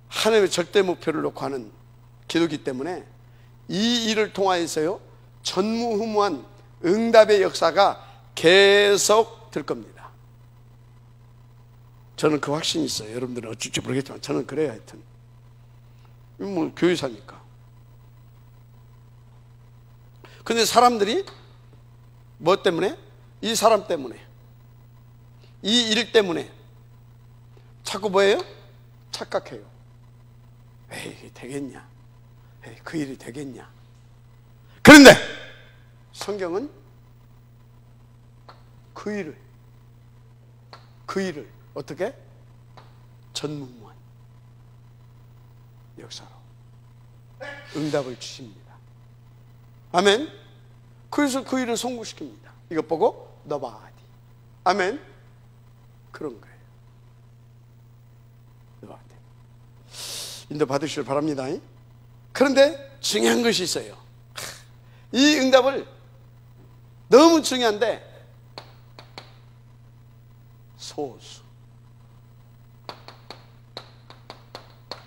S1: 하나님의 절대 목표를 놓고 하는 기도이기 때문에 이 일을 통하여서요, 전무후무한 응답의 역사가 계속 될 겁니다. 저는 그 확신이 있어요. 여러분들은 어쩔지 모르겠지만 저는 그래요. 하여튼 뭐 교회사니까. 근데 사람들이 뭐 때문에? 이 사람 때문에, 이 일 때문에 자꾸 뭐예요? 착각해요. 에이, 되겠냐? 에이, 그 일이 되겠냐? 그런데 성경은 그 일을 어떻게? 전무후무한 역사로 응답을 주십니다. 아멘. 그래서 그 일을 성공시킵니다. 이것 보고 너바디. 아멘. 그런 거예요. 너바디. 인도 받으시길 바랍니다. 그런데 중요한 것이 있어요. 이 응답을 너무 중요한데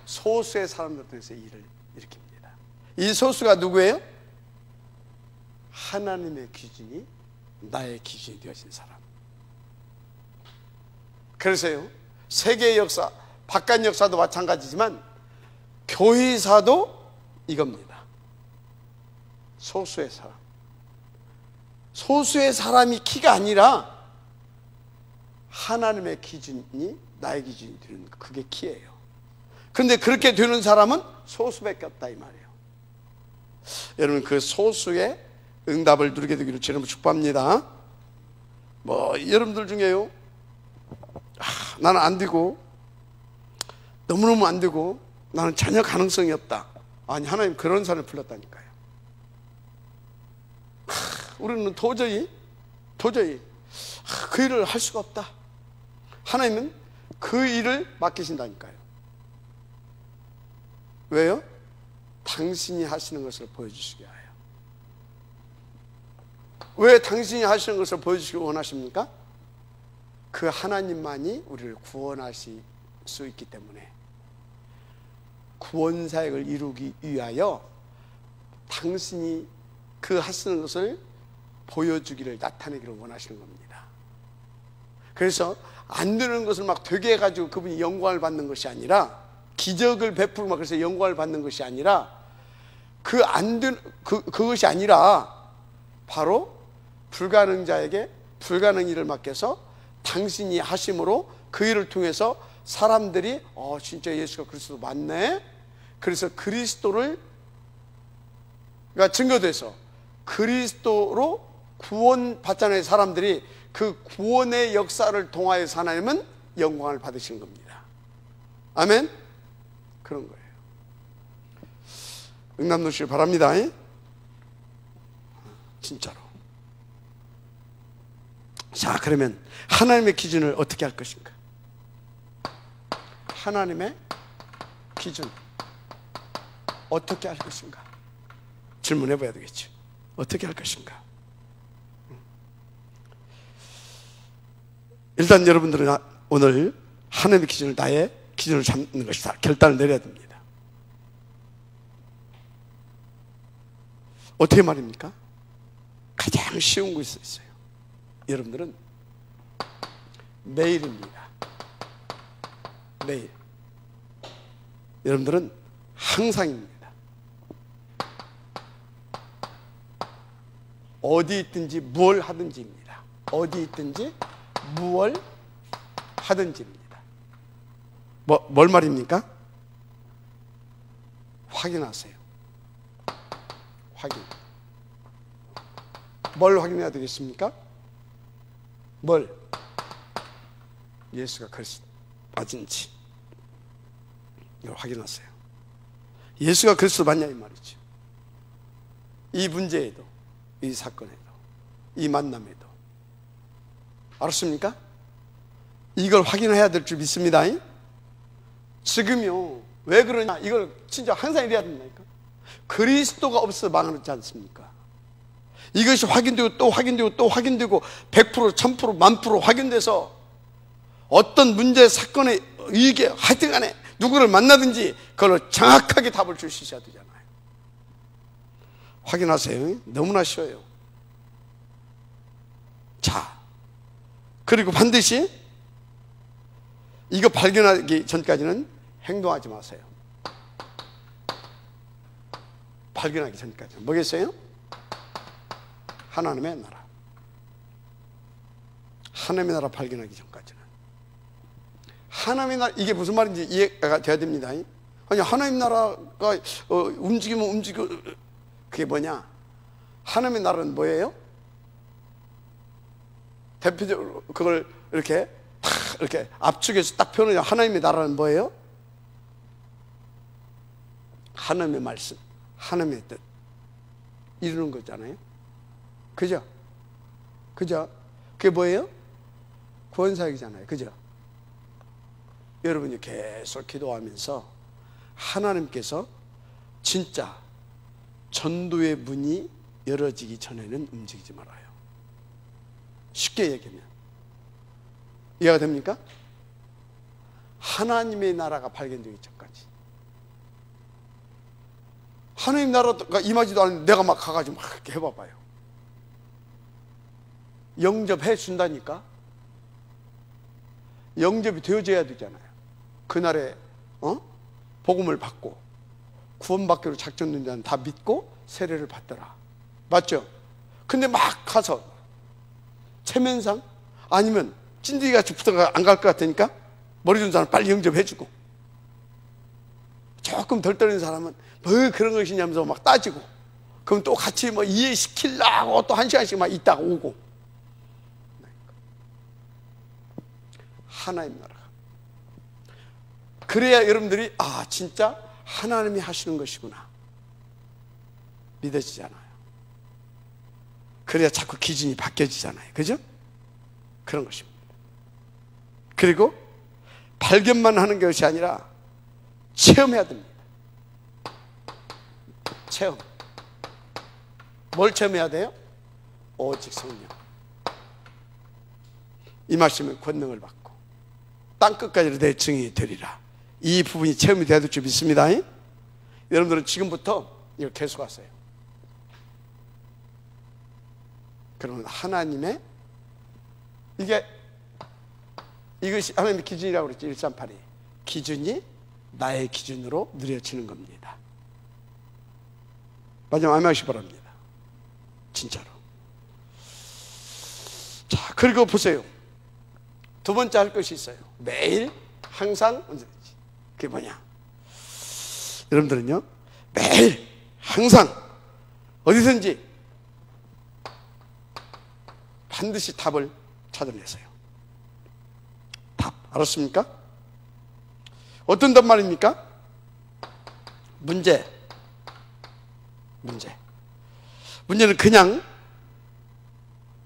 S1: 소수의 사람들 통해서 일을 일으킵니다. 이 소수가 누구예요? 하나님의 기준이 나의 기준이 되어진 사람. 그래서요, 세계의 역사, 바깥 역사도 마찬가지지만 교회사도 이겁니다. 소수의 사람. 소수의 사람이 키가 아니라 하나님의 기준이 나의 기준이 되는, 그게 키예요. 그런데 그렇게 되는 사람은 소수밖에 없다 이 말이에요. 여러분, 그 소수의 응답을 누리게 되기를 주님을 축복합니다. 뭐 여러분들 중에요, 나는 안 되고, 너무너무 안 되고, 나는 전혀 가능성이 없다. 아니, 하나님 그런 사람을 불렀다니까요. 우리는 도저히 그 일을 할 수가 없다. 하나님은 그 일을 맡기신다니까요. 왜요? 당신이 하시는 것을 보여주시기 위하여. 왜 당신이 하시는 것을 보여주시기 원하십니까? 그 하나님만이 우리를 구원하실 수 있기 때문에. 구원 사역을 이루기 위하여 당신이 그 하시는 것을 보여주기를, 나타내기를 원하시는 겁니다. 그래서 안 되는 것을 막 되게 해가지고 그분이 영광을 받는 것이 아니라, 기적을 베풀고 막 그래서 영광을 받는 것이 아니라, 그것이 아니라 바로 불가능자에게 불가능 일을 맡겨서 당신이 하심으로 그 일을 통해서 사람들이 진짜 예수가 그리스도 맞네, 그래서 그리스도를 증거돼서 그리스도로 구원받잖아요. 사람들이 그 구원의 역사를 통하여서 하나님은 영광을 받으시는 겁니다. 아멘. 그런 거예요. 응답 놓으시길 바랍니다. 진짜로. 자, 그러면 하나님의 기준을 어떻게 할 것인가? 하나님의 기준 어떻게 할 것인가? 질문해 봐야 되겠죠. 어떻게 할 것인가? 일단 여러분들은 오늘 하나님의 기준을 나의 기준을 잡는 것이다, 결단을 내려야 됩니다. 어떻게 말입니까? 가장 쉬운 것이 있어요. 여러분들은 매일입니다. 매일. 여러분들은 항상입니다. 어디 있든지 무얼 하든지입니다. 어디 있든지 무얼 하든지입니다. 뭘 말입니까? 확인하세요. 확인. 뭘 확인해야 되겠습니까? 뭘? 예수가 그리스도 맞은지 이걸 확인하세요. 예수가 그리스도 맞냐 이 말이죠. 이 문제에도, 이 사건에도, 이 만남에도. 알았습니까? 이걸 확인해야 될 줄 믿습니다. 지금요, 왜 그러냐, 이걸 진짜 항상 이래야 된다니까. 그리스도가 없어 망하지 않습니까? 이것이 확인되고 또 확인되고 또 확인되고 100%, 1000%, 10,000% 확인돼서 어떤 문제, 사건에, 이게 하여튼 간에 누구를 만나든지 그걸 정확하게 답을 줄 수 있어야 되잖아요. 확인하세요. 너무나 쉬워요. 자, 그리고 반드시 이거 발견하기 전까지는 행동하지 마세요. 발견하기 전까지는 뭐겠어요? 하나님의 나라. 하나님의 나라 발견하기 전까지는. 하나님의 나라, 이게 무슨 말인지 이해가 돼야 됩니다. 아니, 하나님 나라가 움직이면 움직여. 그게 뭐냐? 하나님의 나라는 뭐예요? 대표적으로 그걸 이렇게 탁 이렇게 압축해서 딱 표현하냐. 하나님의 나라는 뭐예요? 하나님의 말씀, 하나님의 뜻 이루는 거잖아요. 그죠? 그죠? 그게 뭐예요? 구원사역이잖아요. 그죠? 여러분이 계속 기도하면서 하나님께서 진짜 전도의 문이 열어지기 전에는 움직이지 말아요. 쉽게 얘기하면 이해가 됩니까? 하나님의 나라가 발견되기 전까지. 하나님 나라가 임하지도 않는데 내가 막 가가지고 막 이렇게 해봐봐요. 영접해 준다니까. 영접이 되어져야 되잖아요. 그날에 복음을 받고 구원받기로 작정된 자는 다 믿고 세례를 받더라. 맞죠? 근데 막 가서 체면상 아니면 찐득이같이 붙어가 안 갈 것 같으니까 머리 준 사람 빨리 영접해주고, 조금 덜 떨리는 사람은 뭐 그런 것이냐면서 막 따지고, 그럼 또 같이 뭐 이해시키려고 또 1시간씩 막 있다가 오고. 하나님 나라가. 그래야 여러분들이 진짜 하나님이 하시는 것이구나 믿어지잖아요. 그래야 자꾸 기준이 바뀌어지잖아요. 그죠? 그런 것입니다. 그리고 발견만 하는 것이 아니라 체험해야 됩니다. 체험. 뭘 체험해야 돼요? 오직 성령. 임하시면 권능을 받고 땅끝까지 내 증인이 되리라. 이 부분이 체험이 돼야 될 줄 믿습니다. 여러분들은 지금부터 이걸 계속하세요. 그러면 하나님의 이것이 하나님의 기준이라고 그랬죠. 138이 기준이 나의 기준으로 누려지는 겁니다. 마지막 아멘하시기 바랍니다. 진짜로. 자, 그리고 보세요. 두 번째 할 것이 있어요. 매일 항상 언제든지. 그게 뭐냐? 여러분들은요, 매일 항상 어디든지 반드시 답을 찾아내세요. 답 알았습니까? 어떤 답 말입니까? 문제는 그냥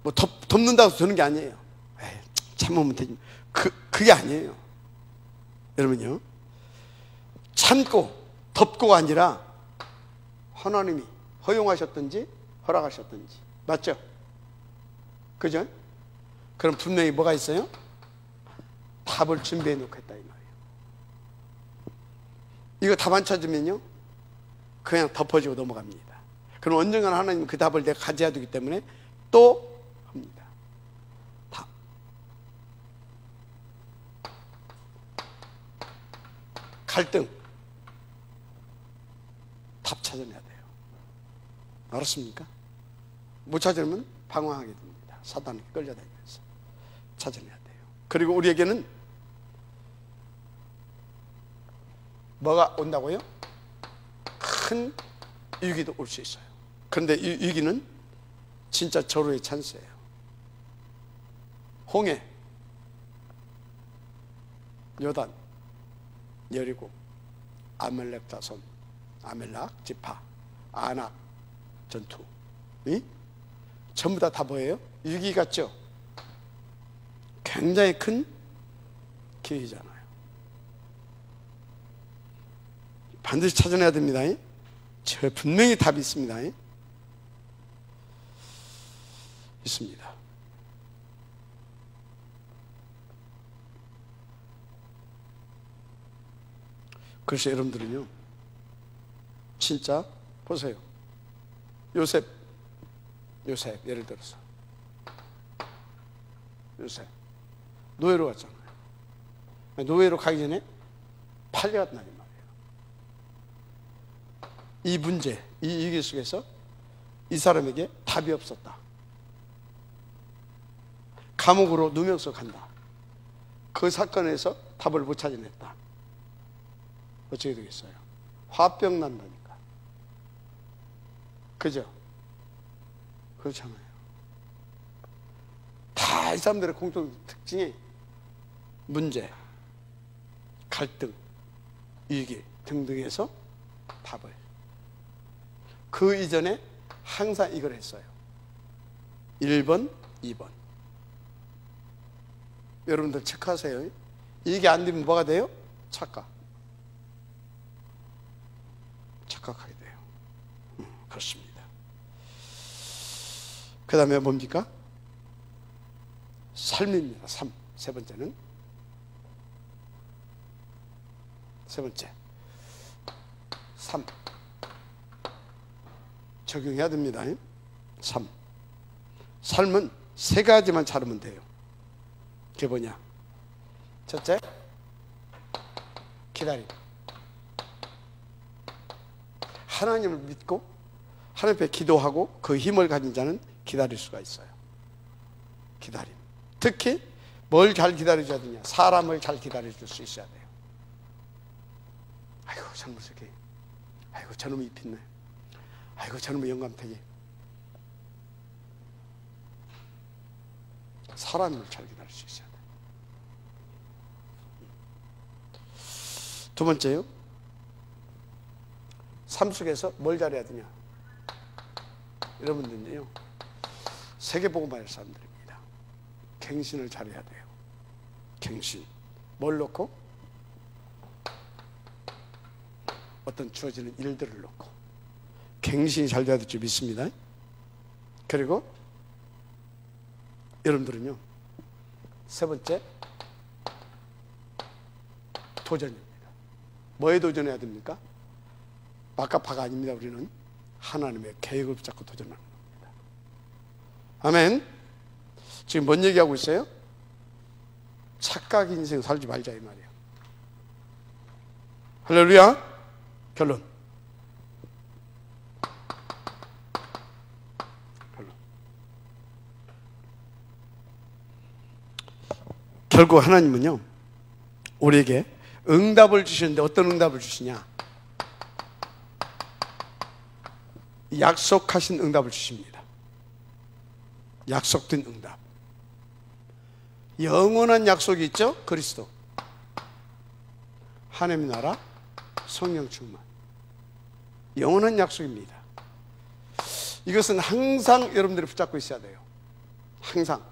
S1: 뭐 덮는다고 되는 게 아니에요. 에이, 참으면 되지. 그게 아니에요. 여러분요, 참고 덮고가 아니라 하나님이 허용하셨든지 허락하셨든지, 맞죠? 그죠? 그럼 분명히 뭐가 있어요? 답을 준비해 놓겠다 이 말이에요. 이거 답 안 찾으면요, 그냥 덮어지고 넘어갑니다. 그럼 언젠가는 하나님은 그 답을 내가 가져야 되기 때문에 또 합니다. 답. 갈등. 답 찾아내야 돼요. 알았습니까? 못 찾으면 방황하게 됩니다. 사단에게 끌려다니면서 찾아내야 돼요. 그리고 우리에게는 뭐가 온다고요? 큰 위기도 올 수 있어요. 그런데 이 위기는 진짜 절호의 찬스예요. 홍해, 요단, 여리고, 아멜렉 자손, 아멜락, 지파, 아낙 전투, 전부 다 뭐예요? 위기 같죠? 굉장히 큰 기회잖아요. 반드시 찾아내야 됩니다. 저 분명히 답이 있습니다. 있습니다. 그래서 여러분들은요, 진짜 보세요. 요셉 예를 들어서 요셉 노예로 갔잖아요. 노예로 가기 전에 팔려갔단 말이에요. 이 문제, 이 위기 속에서 이 사람에게 답이 없었다. 감옥으로 누명서 간다. 그 사건에서 답을 못 찾아냈다. 어떻게 되겠어요? 화병 난다니까. 그죠? 그렇잖아요. 다 이 사람들의 공통 특징이 문제, 갈등, 위기 등등에서 답을. 그 이전에 항상 이걸 했어요. 1번, 2번. 여러분들 체크하세요. 이게 안 되면 뭐가 돼요? 착각하게 돼요. 그렇습니다. 그 다음에 뭡니까? 삶입니다. 삶. 세 번째. 삶. 적용해야 됩니다. 삶은 세 가지만 잘하면 돼요. 그게 뭐냐? 첫째, 기다림. 하나님을 믿고 하나님 앞에 기도하고 그 힘을 가진 자는 기다릴 수가 있어요. 기다림. 특히 뭘 잘 기다려줘야 되냐? 사람을 잘 기다려줄 수 있어야 돼요. 아이고 젊은 새끼, 아이고 저놈이 입혔네, 아이고 저놈의 영감탱이. 사람을 잘 기다릴 수 있어야 돼요. 두 번째요, 삶 속에서 뭘 잘해야 되냐? 여러분들은요, 세계복음화할 사람들입니다. 갱신을 잘해야 돼요. 갱신. 뭘 놓고? 어떤 주어지는 일들을 놓고. 갱신이 잘 돼야 될 줄 믿습니다. 그리고 여러분들은요, 세 번째, 도전입니다. 뭐에 도전해야 됩니까? 막가파가 아닙니다. 우리는 하나님의 계획을 붙잡고 도전하는 겁니다. 아멘. 지금 뭔 얘기하고 있어요? 착각 인생 살지 말자 이 말이에요. 할렐루야. 결론. 결국 하나님은요, 우리에게 응답을 주시는데 어떤 응답을 주시냐? 약속하신 응답을 주십니다. 약속된 응답. 영원한 약속이 있죠? 그리스도, 하나님의 나라, 성령 충만. 영원한 약속입니다. 이것은 항상 여러분들이 붙잡고 있어야 돼요. 항상.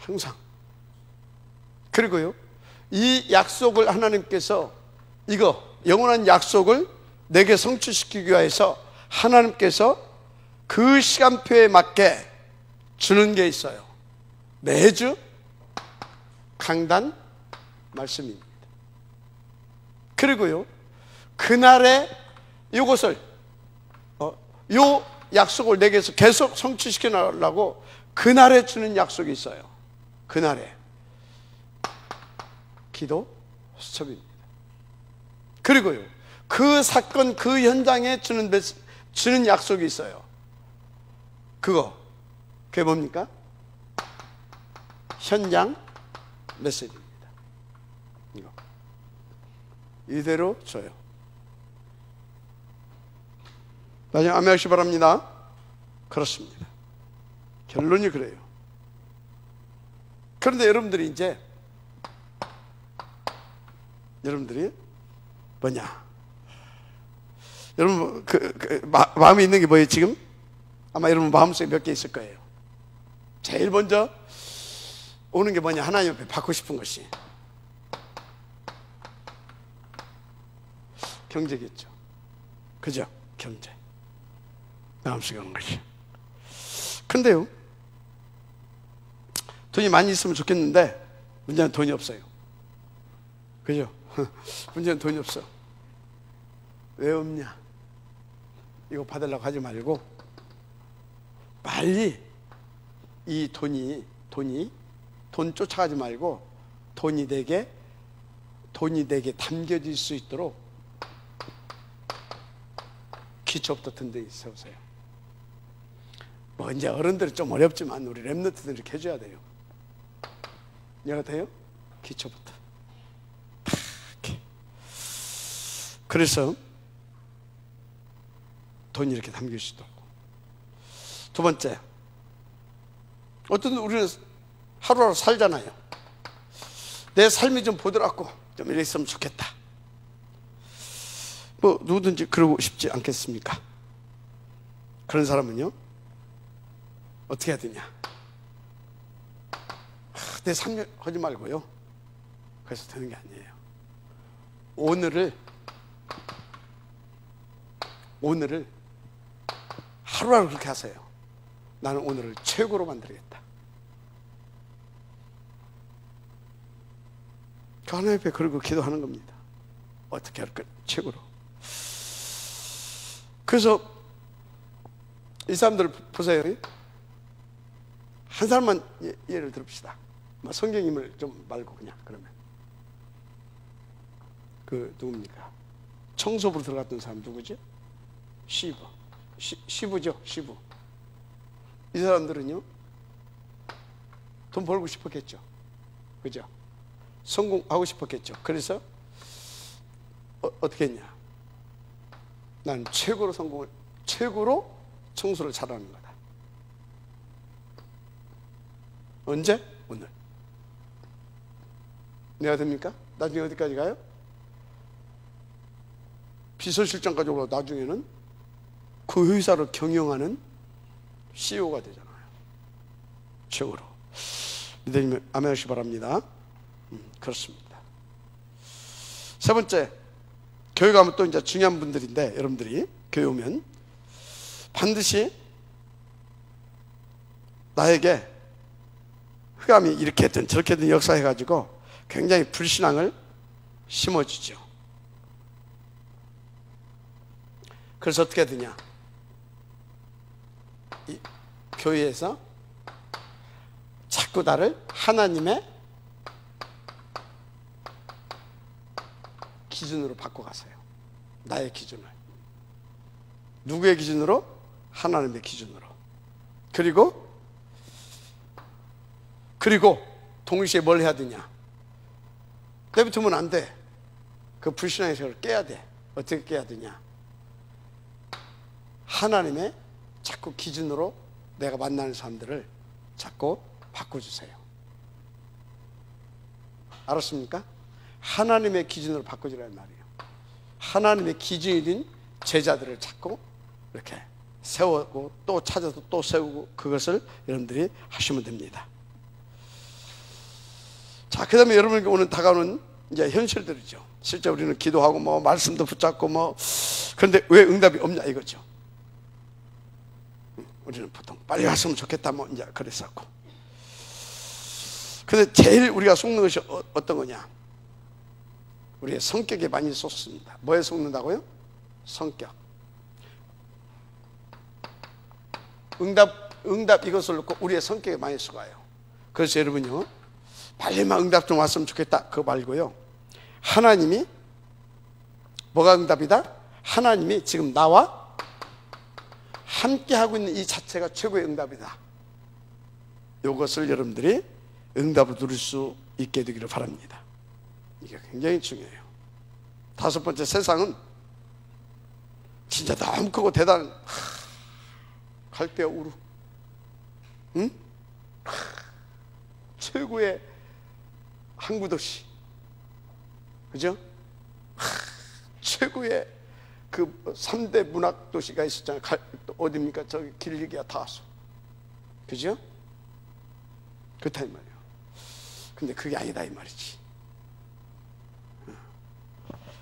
S1: 항상. 그리고요, 이 약속을 하나님께서, 이거 영원한 약속을 내게 성취시키기 위해서 하나님께서 그 시간표에 맞게 주는 게 있어요. 매주 강단 말씀입니다. 그리고요, 그날에 이것을 요 약속을 내게서 계속 성취시켜 나가려고 그날에 주는 약속이 있어요. 그날에 기도 수첩입니다. 그리고요, 그 사건 그 현장에 주는 약속이 있어요. 그게 뭡니까? 현장 메시지입니다. 이거 이대로 줘요. 나중에 아멘하시기 바랍니다. 그렇습니다. 결론이 그래요. 그런데 여러분들이 뭐냐? 여러분 마음에 있는 게 뭐예요 지금? 아마 여러분 마음속에 몇 개 있을 거예요. 제일 먼저 오는 게 뭐냐? 하나님 앞에 받고 싶은 것이 경제겠죠. 그죠? 경제. 마음속에 오는 것이. 근데요, 돈이 많이 있으면 좋겠는데 문제는 돈이 없어요. 그죠? 문제는 돈이 없어. 왜 없냐? 이거 받으려고 하지 말고 빨리 이 돈 쫓아가지 말고 돈이 내게 담겨질 수 있도록 기초부터 든든히 세우세요. 뭐 이제 어른들은 좀 어렵지만 우리 랩런트들은 이렇게 해줘야 돼요. 이해가 돼요? 기초부터. 이렇게. 그래서 돈이 이렇게 담길 수도 없고. 두 번째, 우리는 하루하루 살잖아요. 내 삶이 좀 보드랍고 좀 이래 있으면 좋겠다. 뭐 누구든지 그러고 싶지 않겠습니까? 그런 사람은요, 어떻게 해야 되냐? 내 삶 하지 말고요, 그래서 되는 게 아니에요. 오늘을 하루하루 그렇게 하세요. 나는 오늘을 최고로 만들겠다. 하나님 앞에 그러고 기도하는 겁니다. 어떻게 할까? 최고로. 그래서 이 사람들 보세요. 한 사람만 예를 들읍시다. 성경님을 좀 말고 그냥 그러면 누굽니까? 청소부로 들어갔던 사람 누구죠? 시부죠. 시부. 이 사람들은요, 돈 벌고 싶었겠죠. 그죠? 성공하고 싶었겠죠. 그래서 어떻게 했냐? 난 최고로 청소를 잘하는 거다. 언제? 오늘. 내가 됩니까? 나중에 어디까지 가요? 비서실장까지 올라가 나중에는 그 회사를 경영하는 CEO가 되잖아요. 최고로. 믿으시면 아멘 하시기 바랍니다. 그렇습니다. 세 번째, 교회 가면 또 이제 중요한 분들인데, 여러분들이 교회 오면 반드시 나에게 흑암이 이렇게 했든 저렇게 했든 역사해가지고 굉장히 불신앙을 심어주죠. 그래서 어떻게 되냐? 이 교회에서 자꾸 나를 하나님의 기준으로 바꿔가세요. 나의 기준을. 누구의 기준으로? 하나님의 기준으로. 그리고 동시에 뭘 해야 되냐? 내버두면 안 돼. 그 불신앙의 세계를 깨야 돼. 어떻게 깨야 되냐? 하나님의 자꾸 기준으로 내가 만나는 사람들을 자꾸 바꿔주세요. 알았습니까? 하나님의 기준으로 바꿔주라는 말이에요. 하나님의 기준이 된 제자들을 찾고 이렇게 세우고 또 찾아서 또 세우고 그것을 여러분들이 하시면 됩니다. 자, 그 다음에 여러분에게 오늘 다가오는 이제 현실들이죠. 실제 우리는 기도하고 뭐 말씀도 붙잡고 뭐 그런데 왜 응답이 없냐 이거죠. 우리는 보통 빨리 왔으면 좋겠다 뭐 이제 그랬었고. 근데 제일 우리가 속는 것이 어떤 거냐? 우리의 성격에 많이 쏟습니다. 뭐에 속는다고요? 성격. 응답 이것을 놓고 우리의 성격에 많이 속아요. 그래서 여러분요, 빨리만 응답 좀 왔으면 좋겠다 그거 말고요, 하나님이 뭐가 응답이다? 하나님이 지금 나와 함께 하고 있는 이 자체가 최고의 응답이다. 이것을 여러분들이 응답을 누릴 수 있게 되기를 바랍니다. 이게 굉장히 중요해요. 다섯 번째, 세상은 진짜 너무 크고 대단한 갈대아 우루, 응? 최고의 항구도시, 그죠? 최고의 그 3대 문학도시가 있었잖아요. 어디입니까? 저기 길리기아 타소, 그죠? 그렇다 이 말이에요. 근데 그게 아니다 이 말이지.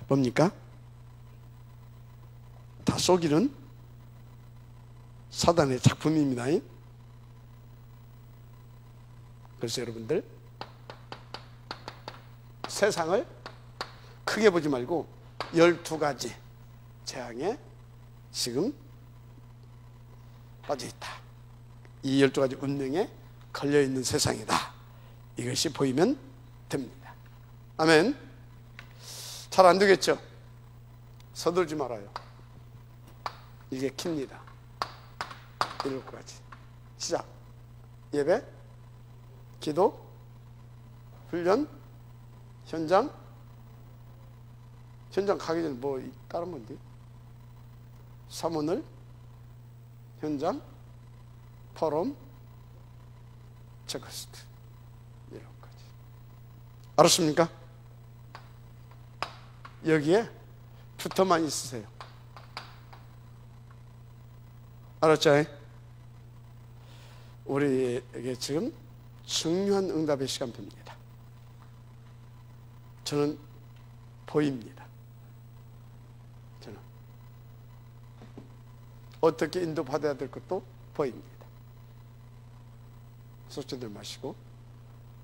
S1: 뭡니까? 다 속이는 사단의 작품입니다. 그래서 여러분들 세상을 크게 보지 말고 12가지 재앙에 지금 빠져 있다. 이 12가지 운명에 걸려있는 세상이다. 이것이 보이면 됩니다. 아멘. 잘 안 되겠죠? 서둘지 말아요. 이게 킵니다. 7가지. 시작. 예배, 기도, 훈련, 현장 가기 전에 뭐 다른 건데? 사모늘, 현장, 포럼, 체크리스트. 7가지. 알았습니까? 여기에 붙어만 있으세요. 알았죠? 우리에게 지금 중요한 응답의 시간표입니다. 저는 보입니다. 저는 어떻게 인도받아야 될 것도 보입니다. 속죄들 마시고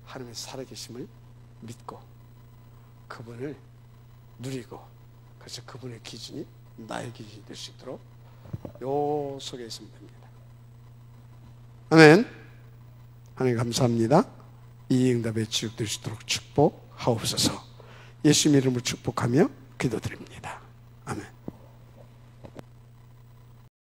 S1: 하나님의 살아계심을 믿고 그분을 누리고, 그래서 그분의 기준이 나의 기준이 될 수 있도록 요 속에 있으면 됩니다. 아멘. 하나님 감사합니다. 이 응답에 지속될 수 있도록 축복하옵소서. 예수님 이름으로 축복하며 기도드립니다. 아멘.